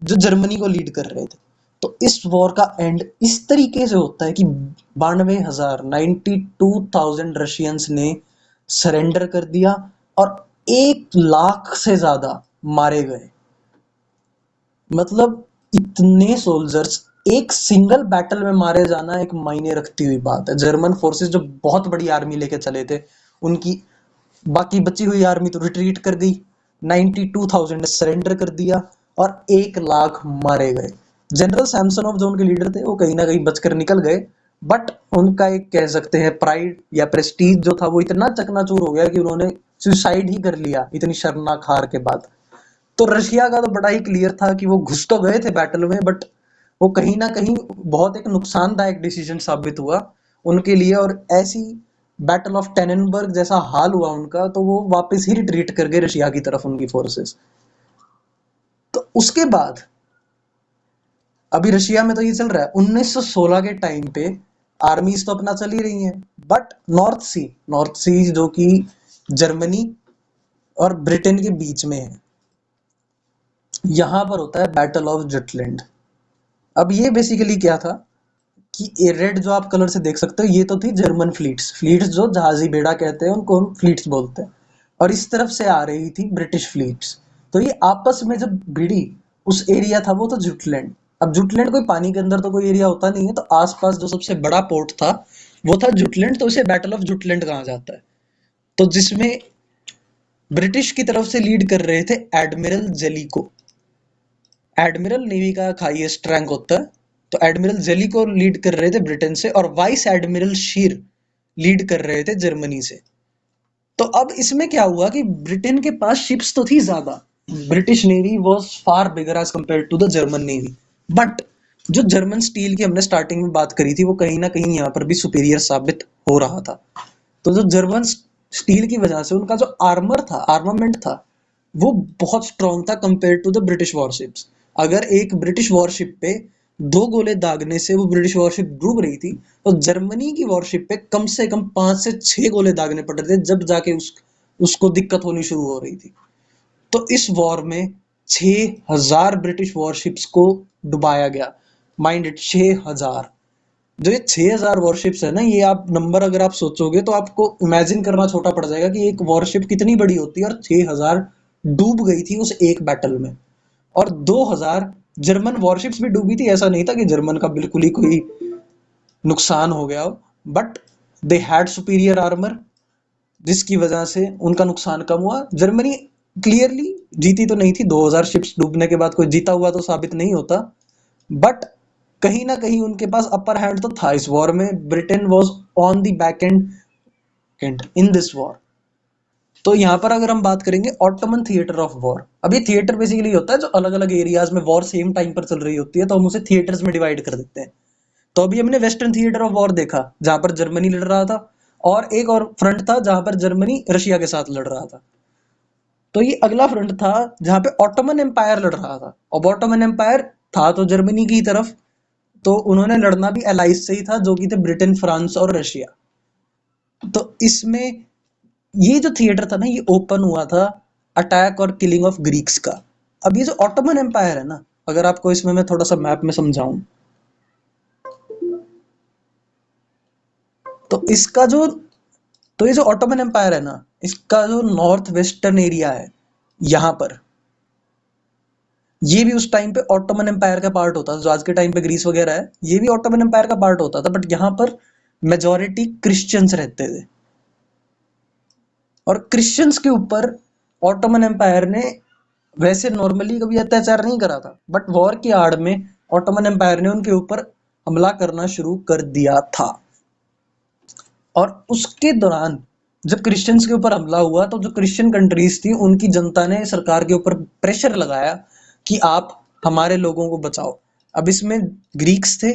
जो जर्मनी को लीड कर रहे थे। तो इस वॉर का एंड इस तरीके से होता है कि 92,000 रशियंस ने सरेंडर कर दिया और 1 लाख से ज्यादा मारे गए। मतलब इतने सोल्जर्स एक सिंगल बैटल में मारे जाना एक मायने रखती हुई बात है। जर्मन फोर्सेस जो बहुत बड़ी आर्मी लेके चले थे, उनकी बाकी बची हुई आर्मी तो रिट्रीट कर गई। 92,000 ने सरेंडर कर दिया और 1 लाख मारे गए। जनरल सैमसनोव जो उनके लीडर थे, वो कहीं ना कहीं बचकर निकल गए, बट उनका एक कह सकते हैं प्राइड या प्रेस्टीज जो था, वो इतना चकनाचूर हो गया कि उन्होंने सुसाइड ही कर लिया इतनी शर्मनाक हार के बाद। तो रशिया का तो बड़ा ही क्लियर था कि वो घुस तो गए थे बैटल में, बट वो कहीं ना कहीं बहुत एक नुकसानदायक डिसीजन साबित हुआ उनके लिए। और ऐसी बैटल ऑफ टेननबर्ग जैसा हाल हुआ उनका, तो वो वापस ही रिट्रीट कर गए रशिया की तरफ उनकी फोर्सेस। तो उसके बाद अभी रशिया में तो ये चल रहा है 1916 के टाइम पे आर्मीज तो अपना चल ही रही हैं, बट नॉर्थ सी जो कि जर्मनी और ब्रिटेन के बीच में है, यहां पर होता है बैटल ऑफ जुटलैंड। अब ये बेसिकली क्या था कि ये रेड जो आप कलर से देख सकते हो, ये तो थी जर्मन फ्लीट्स जो जहाजी बेड़ा कहते हैं उनको हम फ्लीट्स बोलते हैं। और इस तरफ से आ रही थी ब्रिटिश फ्लीट्स। तो ये आपस में जब भिड़ी, उस एरिया था वो तो जुटलैंड। अब जुटलैंड कोई पानी के अंदर तो कोई एरिया होता नहीं है, तो आसपास जो सबसे बड़ा पोर्ट था वो था जुटलैंड, तो इसे बैटल ऑफ जुटलैंड कहा जाता है। तो जिसमें ब्रिटिश की तरफ से लीड कर रहे थे एडमिरल जेलिको। एडमिरल नेवी का हाईएस्ट रैंक होता है, तो एडमिरल जेलिको लीड कर रहे थे ब्रिटेन से, और वाइस एडमिरल शीर लीड कर रहे थे जर्मनी से। तो अब इसमें क्या हुआ कि ब्रिटेन के पास शिप्स तो थी ज्यादा, British navy was far bigger as compare to the German navy, but जो जर्मन स्टील की हमने स्टार्टिंग में बात करी थी वो कहीं ना कहीं यहाँ पर भी सुपीरियर साबित हो रहा था। तो जो जर्मन स्टील की वजह से उनका जो आर्मर था, आर्मामेंट था, वो बहुत स्ट्रॉन्ग था compare to the British warships. अगर एक ब्रिटिश वॉरशिप पे दो गोले दागने से वो ब्रिटिश वॉरशिप डूब रही थी, तो जर्मनी की वॉरशिप पे कम से कम 5 से 6 गोले दागने पड़ रहे थे, जब जाके उसको दिक्कत होनी शुरू हो रही थी। तो इस वॉर में 6,000 ब्रिटिश वॉरशिप्स को डुबाया गया। Mind it, 6,000। जो ये 6,000 वॉरशिप्स है ना, ये आप नंबर अगर आप सोचोगे तो आपको इमेजिन करना छोटा पड़ जाएगा कि एक वॉरशिप कितनी बड़ी होती है, और 6,000 डूब गई थी उस एक बैटल में। और 2,000 जर्मन वॉरशिप्स भी डूबी थी। ऐसा नहीं था कि जर्मन का बिल्कुल ही कोई नुकसान हो गया हो, but they had superior armour, जिसकी वजह से उनका नुकसान कम हुआ। जर्मनी क्लियरली जीती तो नहीं थी, 2,000 शिप्स डूबने के बाद कोई जीता हुआ तो साबित नहीं होता, बट कहीं ना कहीं उनके पास अपर हैंड तो था इस वॉर में। Britain was on the back and in this war. तो यहाँ पर अगर हम बात करेंगे ऑटोमन थिएटर ऑफ वॉर, अब ये थिएटर बेसिकली होता है जो अलग अलग एरियाज में वॉर सेम टाइम पर चल रही होती है, तो हम उसे थिएटर्स में डिवाइड कर देते हैं। तो अभी हमने वेस्टर्न थिएटर ऑफ वॉर देखा जहां पर जर्मनी लड़ रहा था, और एक और फ्रंट था जहां पर जर्मनी रशिया के साथ लड़ रहा था। तो ये अगला फ्रंट था जहां पे ऑटोमन एम्पायर लड़ रहा था, और ऑटोमन एम्पायर था तो जर्मनी की तरफ, तो उन्होंने लड़ना भी एलाइज से ही था, जो कि थे ब्रिटेन, फ्रांस और रशिया। तो इसमें ये जो थिएटर था ना, ये ओपन हुआ था अटैक और किलिंग ऑफ ग्रीक्स का। अब ये जो ऑटोमन एम्पायर है ना, अगर आपको इसमें मैं थोड़ा सा मैप में समझाऊं, तो इसका जो तो ये जो ऑटोमन एम्पायर है ना, इसका जो नॉर्थ वेस्टर्न एरिया है यहाँ पर, ये भी उस टाइम पे ऑटोमन एम्पायर का पार्ट होता था। जो आज के टाइम पे ग्रीस वगैरह है, ये भी ऑटोमन एम्पायर का पार्ट होता था, बट यहाँ पर मेजोरिटी क्रिश्चियंस रहते थे। और क्रिश्चियंस के ऊपर ऑटोमन एम्पायर ने वैसे नॉर्मली कभी अत्याचार नहीं करा था, बट वॉर की आड़ में ऑटोमन एम्पायर ने उनके ऊपर हमला करना शुरू कर दिया था। और उसके दौरान जब क्रिश्चियंस के ऊपर हमला हुआ, तो जो क्रिश्चियन कंट्रीज थी उनकी जनता ने सरकार के ऊपर प्रेशर लगाया कि आप हमारे लोगों को बचाओ। अब इसमें ग्रीक्स थे,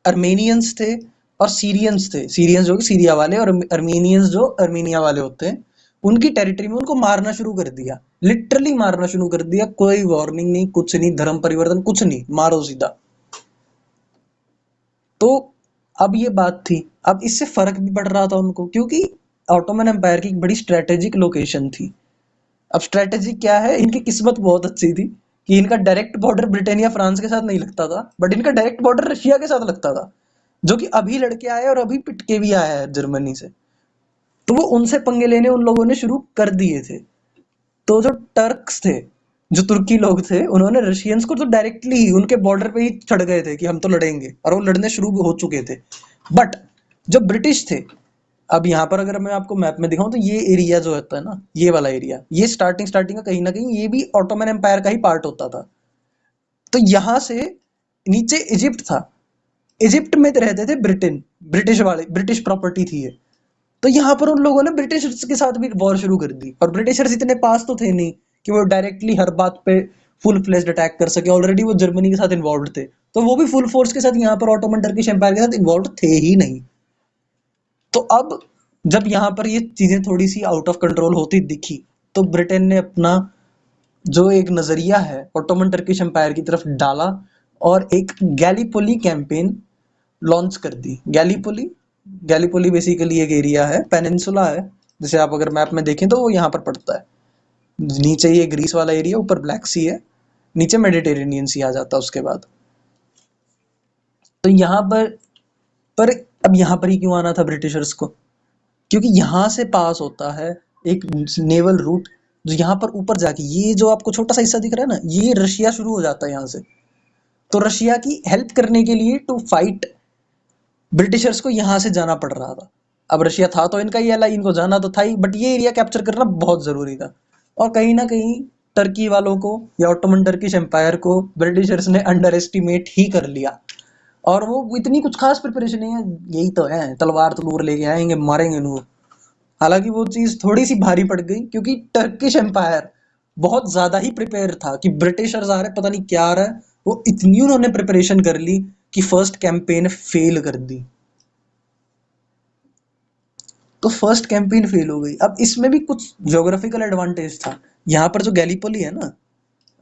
अर्मेनियंस थे, और सीरियंस थे। सीरियंस जो कि सीरिया वाले, और अर्मेनियंस जो अर्मेनिया वाले होते हैं, उनकी टेरिटरी में उनको मारना शुरू कर दिया। लिटरली मारना शुरू कर दिया, कोई वार्निंग नहीं, कुछ नहीं, धर्म परिवर्तन कुछ नहीं, मारो सीधा। तो अब ये बात थी। अब इससे फर्क भी पड़ रहा था उनको, क्योंकि ऑटोमन एम्पायर की एक बड़ी स्ट्रेटेजिक लोकेशन थी। अब स्ट्रेटेजी क्या है, इनकी किस्मत बहुत अच्छी थी कि इनका डायरेक्ट बॉर्डर ब्रिटेन या फ्रांस के साथ नहीं लगता था, बट इनका डायरेक्ट बॉर्डर रशिया के साथ लगता था, जो कि अभी लड़के आए और अभी पिट के भी आया है जर्मनी से। तो वो उनसे पंगे लेने उन लोगों ने शुरू कर दिए थे। तो जो टर्क्स थे, जो तुर्की लोग थे, उन्होंने रशियंस को तो डायरेक्टली ही उनके बॉर्डर पे ही चढ़ गए थे कि हम तो लड़ेंगे, और वो लड़ने शुरू भी हो चुके थे। बट जो ब्रिटिश थे, अब यहाँ पर अगर मैं आपको मैप में दिखाऊं, तो ये एरिया जो होता है ना, ये वाला एरिया, ये स्टार्टिंग का कहीं ना कहीं ये भी ऑटोमन एम्पायर का ही पार्ट होता था। तो यहाँ से नीचे इजिप्ट था, इजिप्ट में रहते थे ब्रिटेन, ब्रिटिश वाले, ब्रिटिश प्रॉपर्टी थी ये। तो यहाँ पर उन लोगों ने ब्रिटिशर्स के साथ भी वॉर शुरू कर दी, और ब्रिटिशर्स इतने पास तो थे नहीं कि वो डायरेक्टली हर बात पे फुल फ्लेज्ड अटैक कर सके। ऑलरेडी वो जर्मनी के साथ इन्वॉल्व थे, तो वो भी फुल फोर्स के साथ यहाँ पर ऑटोमन टर्किश एम्पायर के साथ इन्वॉल्व थे ही नहीं। तो अब जब यहाँ पर ये चीजें थोड़ी सी आउट ऑफ कंट्रोल होती दिखी, तो ब्रिटेन ने अपना जो एक नजरिया है ऑटोमन टर्किश एम्पायर की तरफ डाला और एक गैलीपोली कैंपेन लॉन्च कर दी। गैलीपोली गैलीपोली बेसिकली एक एरिया है, पेनिनसुला है, जैसे आप अगर मैप में देखें तो वो यहाँ पर पड़ता है। नीचे ये ग्रीस वाला एरिया, ऊपर ब्लैक सी है, नीचे मेडिटेरेनियन सी आ जाता है उसके बाद। तो यहाँ पर अब यहाँ पर ही क्यों आना था ब्रिटिशर्स को? क्योंकि यहाँ से पास होता है एक नेवल रूट, जो यहाँ पर ऊपर जाके, ये जो आपको छोटा सा हिस्सा दिख रहा है ना, ये रशिया शुरू हो जाता है यहाँ से। तो रशिया की हेल्प करने के लिए टू फाइट ब्रिटिशर्स को यहाँ से जाना पड़ रहा था। अब रशिया था तो इनका ही एलाई, इनको जाना तो था ही, बट ये एरिया कैप्चर करना बहुत जरूरी था। और कहीं ना कहीं टर्की वालों को या ऑटोमन टर्किश एम्पायर को ब्रिटिशर्स ने अंडर एस्टिमेट ही कर लिया। और वो इतनी कुछ खास प्रिपरेशन नहीं है, यही तो है, तलवार तलूर लेके आएंगे, मारेंगे इनको। हालांकि वो चीज थोड़ी सी भारी पड़ गई, क्योंकि टर्किश एम्पायर बहुत ज्यादा ही प्रिपेयर था कि ब्रिटिशर्स आ रहे, पता नहीं क्या आ रहा है। वो इतनी उन्होंने प्रिपरेशन कर ली कि फर्स्ट कैंपेन फेल कर दी। तो फर्स्ट कैंपेन फेल हो गई। अब इसमें भी कुछ ज्योग्राफिकल एडवांटेज था। यहाँ पर जो गैलीपोली है ना,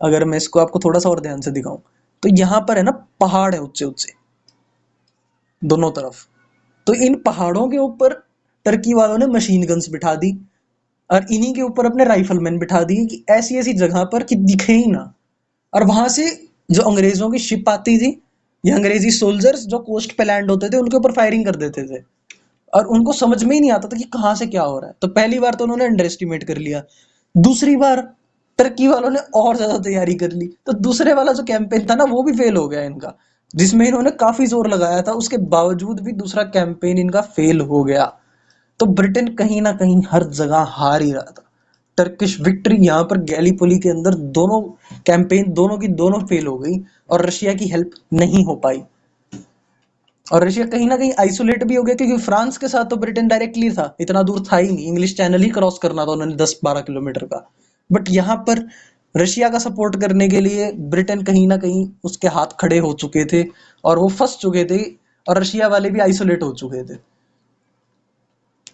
अगर मैं इसको आपको थोड़ा सा और ध्यान से दिखाऊं, तो यहाँ पर है ना पहाड़ है ऊंचे ऊंचे दोनों तरफ। तो इन पहाड़ों के ऊपर टर्की वालों ने मशीन गन्स बिठा दी, और इन्हीं के ऊपर अपने राइफलमैन बिठा दिए कि ऐसी ऐसी जगह पर कि दिखे ही ना। और वहां से जो अंग्रेजों की शिप आती थी, ये अंग्रेजी सोल्जर्स जो कोस्ट पे लैंड होते थे, उनके ऊपर फायरिंग कर देते थे। और उनको समझ में ही नहीं आता था कि कहाँ से क्या हो रहा है। तो पहली बार तो उन्होंने अंडर एस्टिमेट कर लिया। दूसरी बार टर्की वालों ने और ज्यादा तैयारी कर ली, तो दूसरे वाला जो कैंपेन था ना, वो भी फेल हो गया इनका, जिसमें इन्होंने काफी जोर लगाया था। उसके बावजूद भी दूसरा कैंपेन इनका फेल हो गया। तो ब्रिटेन कहीं ना कहीं हर जगह हार ही रहा था। टर्किश विक्ट्री यहाँ पर गैलीपोली के अंदर, दोनों कैंपेन दोनों की दोनों फेल हो गई, और रशिया की हेल्प नहीं हो पाई। और रशिया कहीं ना कहीं आइसोलेट भी हो गया, क्योंकि फ्रांस के साथ तो ब्रिटेन डायरेक्टली था, इतना दूर था ही नहीं, इंग्लिश चैनल ही क्रॉस करना था उन्होंने 10-12 किलोमीटर का। बट यहाँ पर रशिया का सपोर्ट करने के लिए ब्रिटेन कहीं ना कहीं उसके हाथ खड़े हो चुके थे, और वो फंस चुके थे, और रशिया वाले भी आइसोलेट हो चुके थे।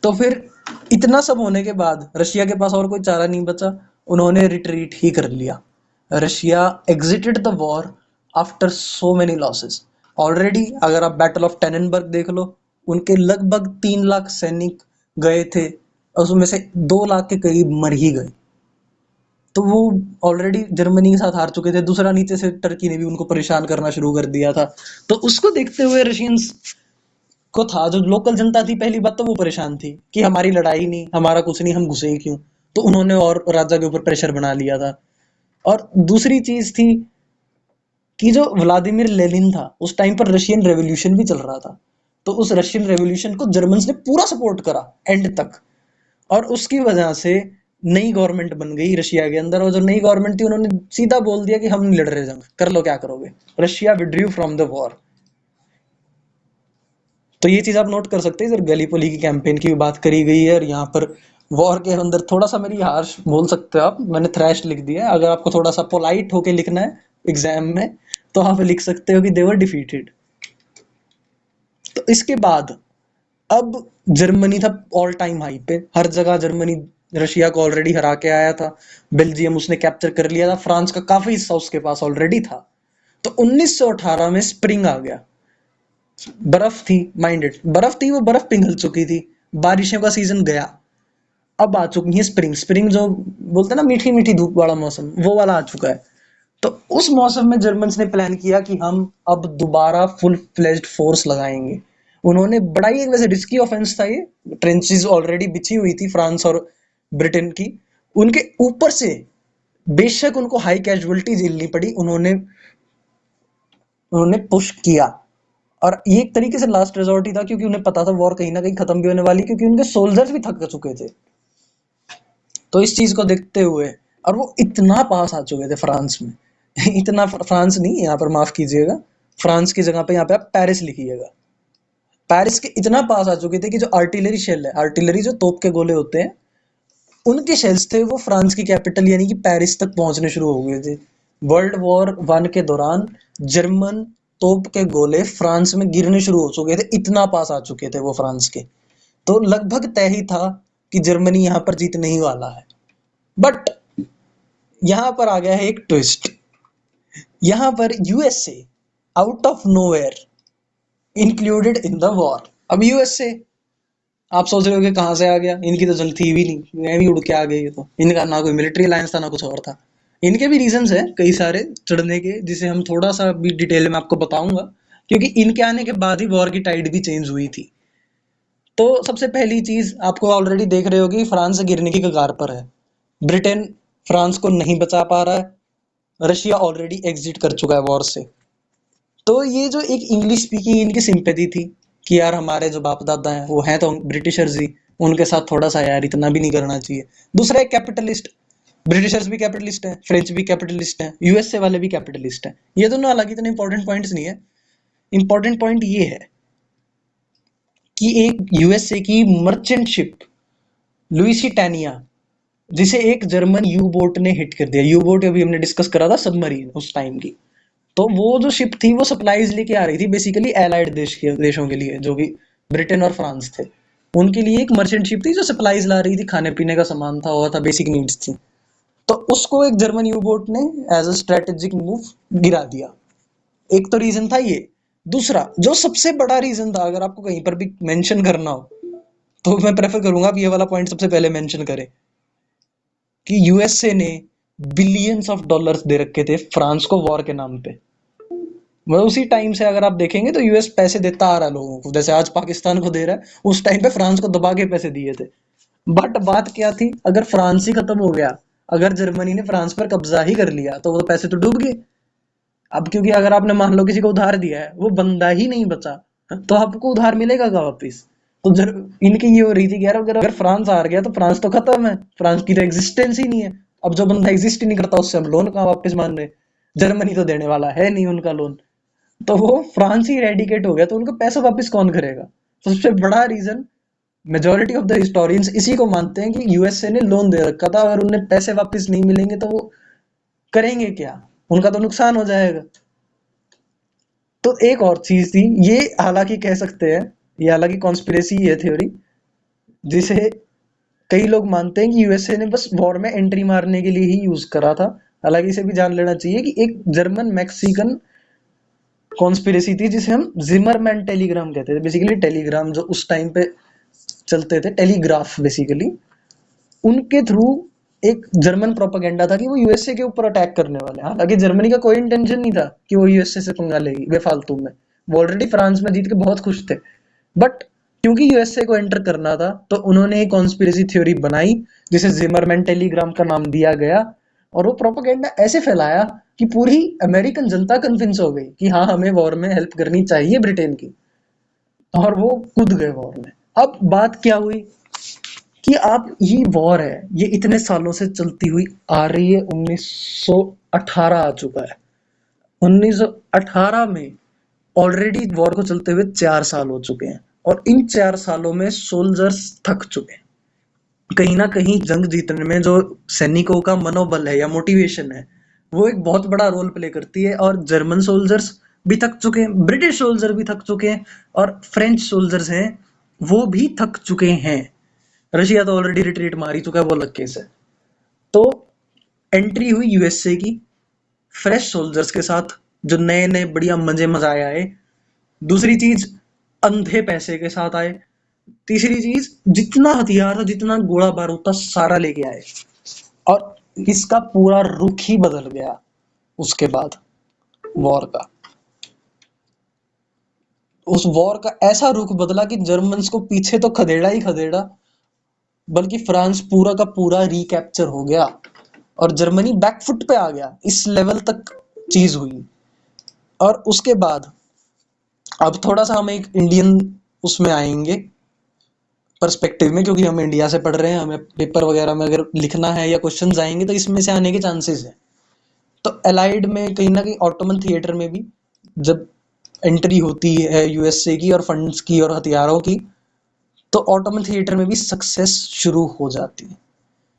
तो फिर इतना सब होने के बाद रशिया के पास और कोई चारा नहीं बचा, उन्होंने रिट्रीट ही कर लिया। Russia exerted the war after so many losses. Already अगर आप बैटल ऑफ टेननबर्ग देख लो, उनके लगभग 3 लाख सैनिक गए थे, और उसमें से 2 लाख के करीब मर ही गए। तो वो ऑलरेडी जर्मनी के साथ हार चुके थे, दूसरा नीचे से टर्की ने भी उनको परेशान करना शुरू कर दिया था। तो उसको देखते हुए रशियंस को था, जो लोकल जनता थी, पहली बात तो वो परेशान थी कि हमारी लड़ाई नहीं, हमारा कुछ नहीं, हम घुसे ही क्यों। तो उन्होंने और राजा के ऊपर प्रेशर बना लिया था। और दूसरी चीज थी कि जो व्लादिमीर लेनिन था, उस टाइम पर रशियन रेवोल्यूशन भी चल रहा था। तो उस रशियन रेवोल्यूशन को जर्मन्स ने पूरा सपोर्ट करा एंड तक, और उसकी वजह से नई गवर्नमेंट बन गई रशिया के अंदर। और जो नई गवर्नमेंट थी, उन्होंने सीधा बोल दिया कि हम नहीं लड़ रहे जंग, कर लो क्या करोगे। Russia withdrew from the war. तो ये चीज आप नोट कर सकते हैं, इधर गैलीपोली की कैंपेन की भी बात करी गई है, और यहाँ पर वॉर के अंदर थोड़ा सा मेरी हार्श बोल सकते हो आप, मैंने थ्रैश लिख दिया है। अगर आपको थोड़ा सा पोलाइट होके लिखना है एग्जाम में, तो आप लिख सकते हो कि दे वर डिफीटेड। तो इसके बाद अब जर्मनी था ऑल टाइम हाई पे, हर जगह जर्मनी रशिया को ऑलरेडी हरा के आया था। बेल्जियम उसने कैप्चर कर लिया था, फ्रांस का काफी हिस्सा उसके पास ऑलरेडी था। तो 1918 में स्प्रिंग आ गया। बर्फ थी, माइंडेड बर्फ थी, वो बर्फ पिघल चुकी थी, बारिशों का सीजन गया। अब आ चुकी है स्प्रिंग। स्प्रिंग जो बोलते हैं ना, मीठी मीठी धूप वाला मौसम, वो वाला आ चुका है। तो उस मौसम में जर्मन्स ने प्लान किया कि हम अब दोबारा फुल फ्लेज्ड फोर्स लगाएंगे। उन्होंने बड़ा ही एक वैसे रिस्की ऑफेंस था ये, ट्रेंचेस ऑलरेडी बिछी हुई थी फ्रांस और ब्रिटेन की, उनके ऊपर से बेशक उनको हाई कैजुअलिटी झेलनी पड़ी, उन्होंने उन्होंने पुश किया। और ये एक तरीके से लास्ट रिजॉर्ट ही था, क्योंकि उन्हें पता था वॉर कहीं ना कहीं खत्म भी होने वाली, क्योंकि उनके सोल्जर्स भी थक चुके थे। तो इस चीज को देखते हुए, और वो इतना पास आ चुके थे फ्रांस में इतना फ्रांस नहीं, यहाँ पर माफ कीजिएगा, फ्रांस की जगह पे यहाँ पे आप पेरिस लिखिएगा। पेरिस के इतना पास आ चुके थे कि जो आर्टिलरी शेल है, आर्टिलरी जो तोप के गोले होते हैं, उनके शेल्स थे वो फ्रांस की कैपिटल यानी कि पेरिस तक पहुंचने शुरू हो गए थे। वर्ल्ड वॉर वन के दौरान जर्मन तोप के गोले फ्रांस में गिरने शुरू हो चुके थे, इतना पास आ चुके थे वो फ्रांस के। तो लगभग तय ही था कि जर्मनी यहाँ पर जीतने ही वाला है। बट यहाँ पर आ गया है एक ट्विस्ट। यहाँ पर USA out of nowhere included in the war. अब यूएसए, आप सोच रहे हो कि कहाँ से आ गया, इनकी तो जंग थी भी नहीं, मैं भी उड़ के आ गई। ये तो इनका ना कोई मिलिट्री अलायंस था ना कुछ और था। इनके भी रीजंस है कई सारे चढ़ने के, जिसे हम थोड़ा सा भी डिटेल में आपको बताऊंगा, क्योंकि इनके आने के बाद ही वॉर की टाइड भी चेंज हुई थी। तो सबसे पहली चीज आपको ऑलरेडी देख रहे हो कि फ्रांस गिरने की कगार पर है। ब्रिटेन फ्रांस को नहीं बचा पा रहा है। रशिया ऑलरेडी एग्जिट कर चुका है वॉर से। तो ये जो एक इंग्लिश स्पीकिंग इनकी सिंपैथी थी कि यार हमारे जो बाप दादा हैं वो हैं तो ब्रिटिशर्स ही, उनके साथ थोड़ा सा यार इतना भी नहीं करना चाहिए। दूसरा एक कैपिटलिस्ट, ब्रिटिशर्स भी कैपिटलिस्ट हैं, फ्रेंच भी कैपिटलिस्ट हैं, यूएसए वाले भी कैपिटलिस्ट हैं। ये दोनों हालांकि इतने इंपॉर्टेंट पॉइंट्स नहीं है। इंपॉर्टेंट पॉइंट ये है कि एक यूएसए की मर्चेंट शिप लुइसिटानिया, जिसे एक जर्मन यू बोट ने हिट कर दिया। यू बोट अभी हमने डिस्कस करा था, सबमरीन उस टाइम की। तो वो जो शिप थी वो सप्लाईज लेके आ रही थी बेसिकली एलाइड देशों के लिए, जो भी ब्रिटेन और फ्रांस थे उनके लिए। एक मर्चेंट शिप थी जो सप्लाईज ला रही थी, खाने पीने का सामान था और था, बेसिक नीड्स थी। तो उसको एक जर्मन यू बोट ने एज अ स्ट्रेटेजिक मूव गिरा दिया। एक तो रीजन था ये। दूसरा जो सबसे बड़ा रीजन था, अगर आपको कहीं पर भी मेंशन करना हो तो मैं प्रेफर करूंगा आप ये वाला पॉइंट सबसे पहले मेंशन करें, कि यूएसए ने बिलियंस ऑफ डॉलर्स दे रखे थे फ्रांस को वॉर के नाम पे। मतलब उसी टाइम से अगर आप देखेंगे तो यूएस पैसे देता आ रहा है लोगों को, जैसे आज पाकिस्तान को दे रहा है, उस टाइम पे फ्रांस को दबा के पैसे दिए थे। बट बात क्या थी, अगर फ्रांस ही खत्म हो गया, अगर जर्मनी ने फ्रांस पर कब्जा ही कर लिया तो वो पैसे तो डूब गए। अब क्योंकि अगर आपने मान लो किसी को उधार दिया है, वो बंदा ही नहीं बचा, तो आपको उधार मिलेगा क्या वापिस? तो इनकी ये हो रही थी कि यार अगर फ्रांस हार गया तो फ्रांस तो खत्म है, फ्रांस की तो एग्जिस्टेंस ही नहीं है। अब जो बंदा एग्जिस्ट ही नहीं करता उससे हम लोन कहाँ वापस मान रहे? जर्मनी तो देने वाला है नहीं उनका लोन। तो वो फ्रांस ही रेडिकेट हो गया, तो उनको पैसा वापस कौन करेगा? सबसे बड़ा reason majority of the historians इसी को मानते हैं कि यूएसए ने लोन दे रखा था, अगर उन्हें पैसे वापस नहीं मिलेंगे तो वो करेंगे क्या, उनका तो नुकसान हो जाएगा। तो एक और चीज थी ये, हालांकि कह सकते हैं ये हालांकि कॉन्स्पिरेसी है थ्योरी, जिसे कई लोग मानते हैं कि यूएसए ने बस वॉर में एंट्री मारने के लिए ही यूज करा था। हालांकि इसे भी जान लेना चाहिए कि एक जर्मन मैक्सिकन कॉन्स्पिरेसी थी जिसे हम जिमरमैन टेलीग्राम कहते थे। बेसिकली टेलीग्राम जो उस टाइम पे चलते थे, टेलीग्राफ बेसिकली, उनके थ्रू एक जर्मन प्रोपागेंडा था कि वो यूएसए के ऊपर अटैक करने वाले हैं। हालांकि जर्मनी का कोई इंटेंशन नहीं था कि वो यूएसए से पंगा लेगी बेफालतू में, वो ऑलरेडी फ्रांस में जीत के बहुत खुश थे। बट क्योंकि यूएसए को एंटर करना था तो उन्होंने एक कॉन्स्पिरेसी थ्योरी बनाई जिसे जिमरमैन टेलीग्राम का नाम दिया गया, और वो प्रोपागेंडा ऐसे फैलाया कि पूरी अमेरिकन जनता कन्विंस हो गई कि हाँ हमें वॉर में हेल्प करनी चाहिए ब्रिटेन की, और वो कूद गए वॉर में। अब बात क्या हुई कि आप ये वॉर है, ये इतने सालों से चलती हुई आ रही है, 1918 आ चुका है। 1918 में ऑलरेडी वॉर को चलते हुए 4 साल हो चुके हैं, और इन 4 सालों में सोल्जर्स थक चुके हैं। कहीं ना कहीं जंग जीतने में जो सैनिकों का मनोबल है या मोटिवेशन है, वो एक बहुत बड़ा रोल प्ले करती है। और जर्मन सोल्जर्स भी थक चुके हैं, ब्रिटिश सोल्जर भी थक चुके हैं, और फ्रेंच सोल्जर्स हैं वो भी थक चुके हैं। रशिया तो ऑलरेडी रिट्रीट मार ही चुका है, वो अलग केस है। तो एंट्री हुई यूएसए की फ्रेश सोल्जर्स के साथ, जो नए नए बढ़िया मजे मजाए आए। दूसरी चीज, अंधे पैसे के साथ आए। तीसरी चीज, जितना हथियार था जितना गोला बारूद था सारा लेके आए, और इसका पूरा रुख ही बदल गया उसके बाद वॉर का। उस वॉर का ऐसा रुख बदला कि जर्मन्स को पीछे तो खदेड़ा ही खदेड़ा, बल्कि फ्रांस पूरा का पूरा रिकैप्चर हो गया और जर्मनी बैकफुट पे आ गया। इस लेवल तक चीज हुई। और उसके बाद अब थोड़ा सा हम एक इंडियन उसमें आएंगे पर्सपेक्टिव में, क्योंकि हम इंडिया से पढ़ रहे हैं, हमें पेपर वगैरह में अगर लिखना है या क्वेश्चंस आएंगे तो इसमें से आने के चांसेस हैं। तो एलाइड में कहीं ना कहीं ऑटोमन थिएटर में भी जब एंट्री होती है यूएसए की और फंड्स की और हथियारों की, तो ऑटोमन थिएटर में भी सक्सेस शुरू हो जाती है।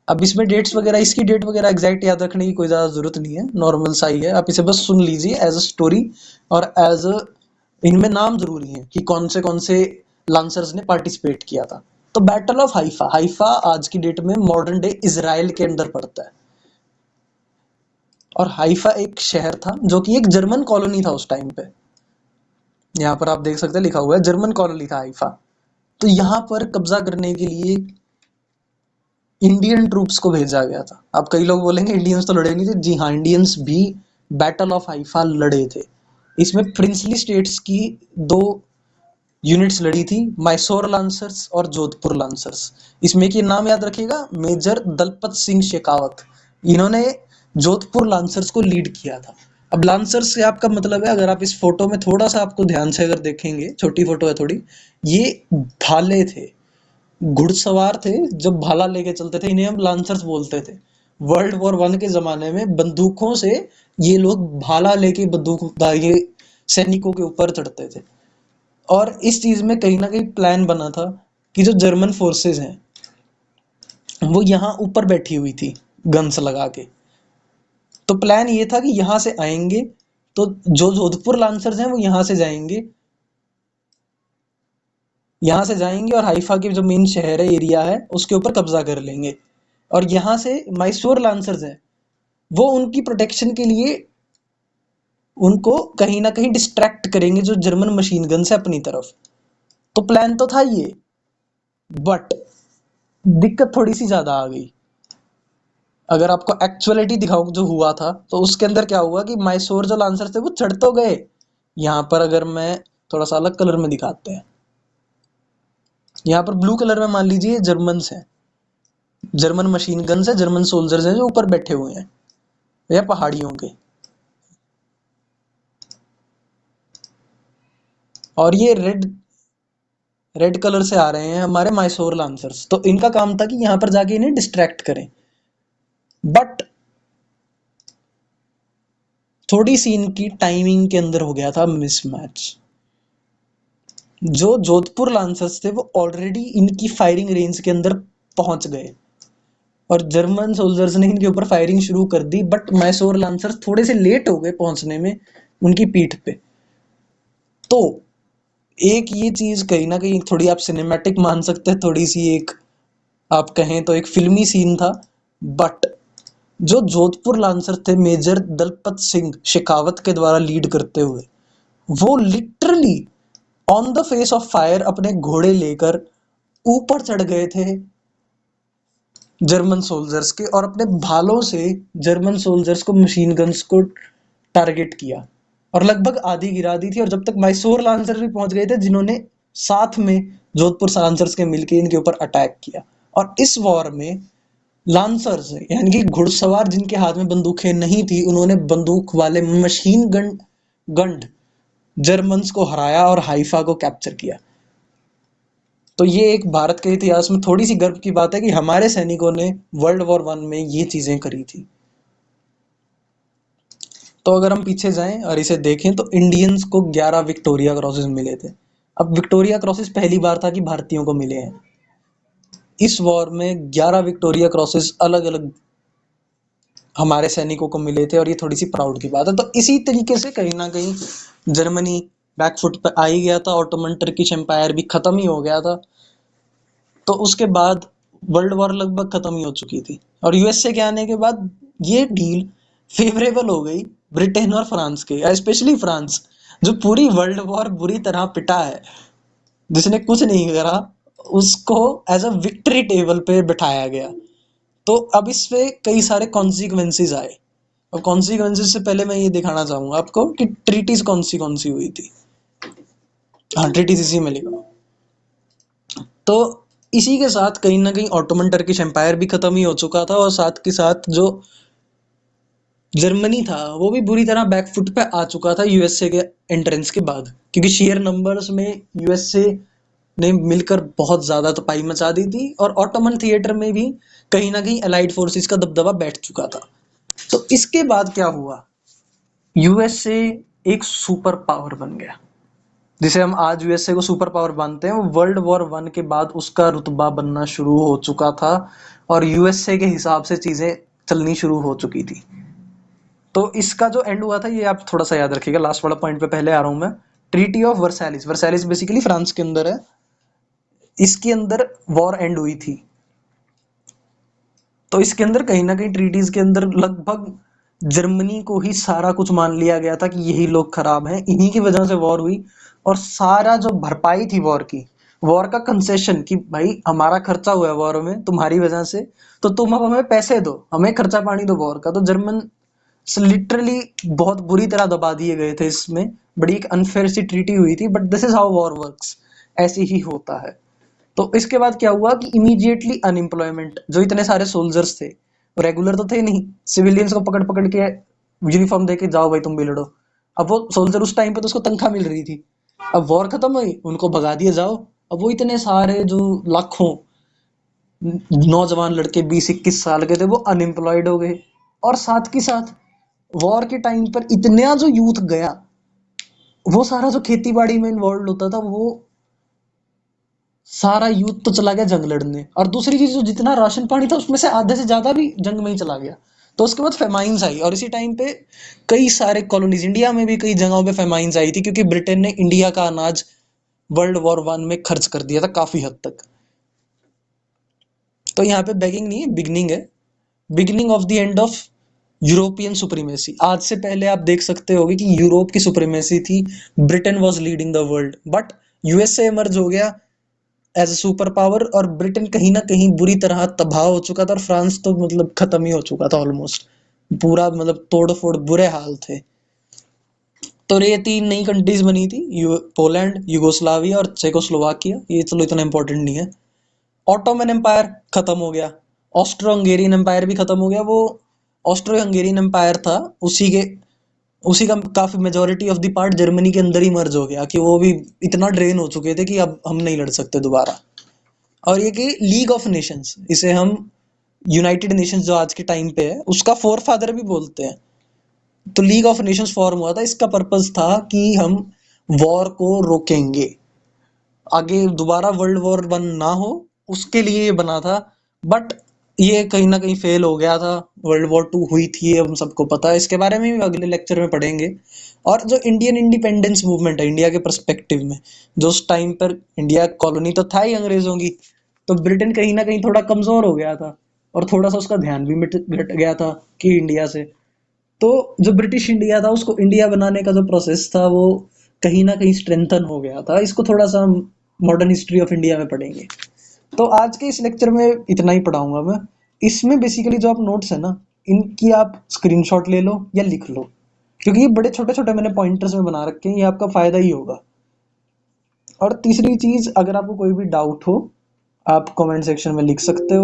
अब इसमें डेट्स वगैरह, इसकी डेट वगैरह एग्जैक्ट याद रखने की कोई ज़्यादा ज़रूरत नहीं है, नॉर्मल सा ही है, आप इसे बस सुन लीजिए एज अ स्टोरी, और एज अ इनमें नाम ज़रूरी है कि कौन से लांसर्स ने पार्टिसिपेट किया था। तो बैटल ऑफ हाइफा, हाइफा आज की डेट में मॉडर्न डे इजराइल के अंदर पड़ता है। और हाइफा एक शहर था जो कि एक जर्मन कॉलोनी था उस टाइम पे। यहाँ पर आप देख सकते हैं लिखा हुआ है जर्मन कॉलोनी था हाइफा। तो यहाँ पर कब्जा करने के लिए इंडियन ट्रूप्स को भेजा गया था। अब कई लोग बोलेंगे इंडियंस तो लड़े नहीं थे, जी हाँ, इंडियंस भी बैटल ऑफ हाइफा लड़े थे। इसमें प्रिंसली स्टेट्स की दो यूनिट्स लड़ी थी, मैसूर लांसर्स और जोधपुर लांसर्स। इसमें की नाम याद रखिएगा, मेजर दलपत सिंह शेखावत, इन्होंने जोधपुर लांसर्स को लीड किया था। अब लांसर्स से आपका मतलब है, अगर आप इस फोटो में थोड़ा सा आपको ध्यान से अगर देखेंगे, छोटी फोटो है थोड़ी, ये भाले थे, घुड़सवार थे, जब भाला लेके चलते थे, इन्हें हम लांसर्स बोलते थे। वर्ल्ड वॉर 1 के जमाने में बंदूकों से ये लोग भाला लेके बंदूकधारी सैनिकों के ऊपर चढ़ते थे। और इस चीज में कहीं ना कहीं प्लान बना था कि जो जर्मन फोर्सेस हैं वो यहाँ ऊपर बैठी हुई थी गन्स लगा के। तो प्लान ये था कि यहाँ से आएंगे, तो जो जोधपुर लांसर्स हैं वो यहाँ से जाएंगे और हाइफा के जो मेन शहर है, एरिया है, उसके ऊपर कब्जा कर लेंगे। और यहाँ से मैसूर लांसर्स हैं, वो उनकी प्रोटेक्शन के लिए उनको कहीं ना कहीं डिस्ट्रैक्ट करेंगे जो जर्मन मशीन गन से अपनी तरफ। तो प्लान तो था ये, बट दिक्कत थोड़ी सी ज्यादा आ गई। अगर आपको एक्चुअलिटी दिखाऊं जो हुआ था, तो उसके अंदर क्या हुआ कि मैसूर जो लांसर थे वो चढ़ तो गए। यहाँ पर अगर मैं थोड़ा सा अलग कलर में दिखाते हैं, यहाँ पर ब्लू कलर में मान लीजिए जर्मन्स हैं, जर्मन मशीन गन्स है, जर्मन सोल्जर्स हैं जो ऊपर बैठे हुए हैं या पहाड़ियों के। और ये रेड रेड कलर से आ रहे हैं हमारे मैसूर लांसर्स। तो इनका काम था कि यहाँ पर जाके इन्हें डिस्ट्रैक्ट करें। बट थोड़ी सी इनकी टाइमिंग के अंदर हो गया था मिसमैच। जो जोधपुर लांसर्स थे वो ऑलरेडी इनकी फायरिंग रेंज के अंदर पहुंच गए और जर्मन सोल्जर्स ने इनके ऊपर फायरिंग शुरू कर दी, बट मैसूर लांसर्स थोड़े से लेट हो गए पहुंचने में उनकी पीठ पे। तो एक ये चीज कहीं ना कहीं थोड़ी आप सिनेमैटिक मान सकते हैं, थोड़ी सी एक आप कहें तो एक फिल्मी सीन था। बट जो जोधपुर लांसर थे मेजर दलपत सिंह शेखावत के द्वारा लीड करते हुए, वो literally on the face of fire अपने घोड़े लेकर ऊपर चढ़ गए थे जर्मन सोल्जर्स के, और अपने भालों से जर्मन सोल्जर्स को, मशीन गन्स को टारगेट किया और लगभग आधी गिरा दी थी। और जब तक मैसूर लांसर भी पहुंच गए थे, जिन्होंने साथ में जोधपुर लांसर्स के मिलकर इनके ऊपर अटैक किया। और इस वॉर में लांसर्स यानी कि घुड़सवार जिनके हाथ में बंदूकें नहीं थी, उन्होंने बंदूक वाले मशीन गंड जर्मन्स को हराया और हाइफा को कैप्चर किया। तो ये एक भारत के इतिहास में थोड़ी सी गर्व की बात है कि हमारे सैनिकों ने वर्ल्ड वॉर 1 में ये चीजें करी थी। तो अगर हम पीछे जाएं और इसे देखें, तो इंडियंस को 11 विक्टोरिया क्रॉसेस मिले थे। अब विक्टोरिया क्रॉसेस पहली बार था कि भारतीयों को मिले हैं। इस वॉर में 11 विक्टोरिया क्रॉसेस अलग अलग हमारे सैनिकों को मिले थे, और ये थोड़ी सी प्राउड की बात है। तो इसी तरीके से कहीं ना कहीं जर्मनी बैकफुट पे आ ही गया था, ऑटोमन टर्किश एम्पायर भी खत्म ही हो गया था। तो उसके बाद वर्ल्ड वॉर लगभग खत्म ही हो चुकी थी, और यूएसए के आने के बाद ये डील फेवरेबल हो गई ब्रिटेन और फ्रांस के, स्पेशली फ्रांस, जो पूरी वर्ल्ड वॉर बुरी तरह पिटा है, जिसने कुछ नहीं करा, उसको एज अ विक्ट्री टेबल पे बिठाया गया। तो अब इस पे कई सारे कॉन्सिक्वेंसेस आए। और कॉन्सिक्वेंसेस से पहले मैं ये दिखाना चाहूंगा आपको कि ट्रीटीज कौन सी हुई थी। हाँ, ट्रीटीज इसी में लिखा। तो इसी के साथ कहीं ना कहीं ऑटोमन टर्किश एम्पायर भी खत्म ही हो चुका था, और साथ के साथ जो जर्मनी था वो भी बुरी तरह बैकफुट पे आ चुका था यूएसए के एंट्रेंस के बाद, क्योंकि शेयर नंबर्स में यूएसए ने मिलकर बहुत ज्यादा तपाई मचा दी थी, और ऑटोमन थिएटर में भी कहीं ना कहीं अलाइड फोर्सेस का दबदबा बैठ चुका था। तो इसके बाद क्या हुआ, यूएसए एक सुपर पावर बन गया। जिसे हम आज यूएसए को सुपर पावर मानते हैं, वो वर्ल्ड वॉर वन के बाद उसका रुतबा बनना शुरू हो चुका था और यूएसए के हिसाब से चीजें चलनी शुरू हो चुकी थी। तो इसका जो एंड हुआ था ये आप थोड़ा सा याद रखिएगा, लास्ट वाला पॉइंट पे पहले आ रहा हूं मैं। ट्रीटी ऑफ वर्सैलिस, वर्सैलिस बेसिकली फ्रांस के अंदर है, इसके अंदर वॉर एंड हुई थी। तो इसके अंदर कहीं ना कहीं ट्रीटीज के अंदर लगभग जर्मनी को ही सारा कुछ मान लिया गया था कि यही लोग खराब हैं, इन्हीं की वजह से वॉर हुई। और सारा जो भरपाई थी वॉर की, वॉर का कंसेशन कि भाई हमारा खर्चा हुआ है वॉर में तुम्हारी वजह से, तो तुम अब हमें पैसे दो, हमें खर्चा पानी दो वॉर का। तो जर्मन लिटरली बहुत बुरी तरह दबा दिए गए थे इसमें। बड़ी एक अनफेयर सी ट्रीटी हुई थी, but this is how war works, ऐसे ही होता है। तो इसके बाद क्या हुआ कि इमीडिएटली अनएम्प्लॉयमेंट, जो इतने सारे सोल्जर्स थे, रेगुलर तो थे नहीं, सिविलियंस को पकड़ पकड़ के यूनिफॉर्म देके जाओ भाई तुम भी लड़ो। अब वो सोल्जर उस टाइम पे तो उसको तनख्वाह मिल रही थी, अब वॉर खत्म हुई उनको भगा दिया जाओ। अब वो इतने सारे जो लाखों नौजवान लड़के 20-21 साल के थे वो अनएम्प्लॉयड हो गए। और साथ के साथ वॉर के टाइम पर इतना जो यूथ गया, वो सारा जो खेती बाड़ी में इन्वॉल्व होता था, वो सारा यूथ तो चला गया जंग लड़ने। और दूसरी चीज, जो जितना राशन पानी था उसमें से आधे से ज्यादा भी जंग में ही चला गया। तो उसके बाद फेमाइन्स आई, और इसी टाइम पे कई सारे कॉलोनीज, इंडिया में भी कई जगहों पे फेमाइन्स आई थी, क्योंकि ब्रिटेन ने इंडिया का अनाज वर्ल्ड वॉर वन में खर्च कर दिया था काफी हद तक। तो यहाँ पे बेगिंग नहीं है, बिगनिंग है, beginning of the end of European supremacy. आज से पहले आप देख सकते होगे कि यूरोप की सुप्रीमेसी थी, Britain was leading the world, but USA emerge हो गया एज अ सुपर पावर, और ब्रिटेन कहीं ना कहीं बुरी तरह तबाह हो चुका था, और फ्रांस तो मतलब खत्म ही हो चुका था ऑलमोस्ट, पूरा मतलब तोड़ फोड़ बुरे हाल थे। तो ये तीन नई कंट्रीज बनी थी, पोलैंड, यूगोस्लाविया और चेकोस्लोवाकिया। ये चलो इतना इंपॉर्टेंट नहीं है। ऑटोमन एम्पायर खत्म हो गया, ऑस्ट्रो हंगेरियन एम्पायर भी खत्म हो गया। वो ऑस्ट्रो हंगेरियन एम्पायर था, उसी का काफी majority of the part Germany के अंदर ही मर्ज हो गया, कि वो भी इतना ड्रेन हो चुके थे कि अब हम नहीं लड़ सकते दोबारा। और ये कि लीग ऑफ नेशंस, इसे हम यूनाइटेड नेशंस जो आज के टाइम पे है उसका फोर फादर भी बोलते हैं। तो लीग ऑफ नेशंस फॉर्म हुआ था, इसका पर्पस था कि हम वॉर को रोकेंगे, आगे दोबारा वर्ल्ड वॉर वन ना हो, उसके लिए ये बना था। बट ये कहीं ना कहीं फेल हो गया था। वर्ल्ड वॉर टू हुई थी, हम सबको पता है, इसके बारे में भी अगले लेक्चर में पढ़ेंगे। और जो इंडियन इंडिपेंडेंस मूवमेंट है इंडिया के पर्सपेक्टिव में, जो उस टाइम पर इंडिया कॉलोनी तो था ही अंग्रेजों की, तो ब्रिटेन कहीं ना कहीं थोड़ा कमजोर हो गया था, और थोड़ा सा उसका ध्यान भी घट गया था कि इंडिया से। तो जो ब्रिटिश इंडिया था उसको इंडिया बनाने का जो प्रोसेस था वो कहीं ना कहीं स्ट्रेंथन हो गया था। इसको थोड़ा सा हम मॉडर्न हिस्ट्री ऑफ इंडिया में पढ़ेंगे। तो आज के इस लेक्चर में इतना ही पढ़ाऊंगा मैं। इसमें बेसिकली जो आप नोट्स है ना, इनकी आप स्क्रीनशॉट ले लो या लिख लो, क्योंकि ये बड़े छोटे छोटे मैंने पॉइंटर्स में बना रखे हैं, ये आपका फायदा ही होगा। और तीसरी चीज, अगर आपको कोई भी डाउट हो आप कमेंट सेक्शन में लिख सकते हो।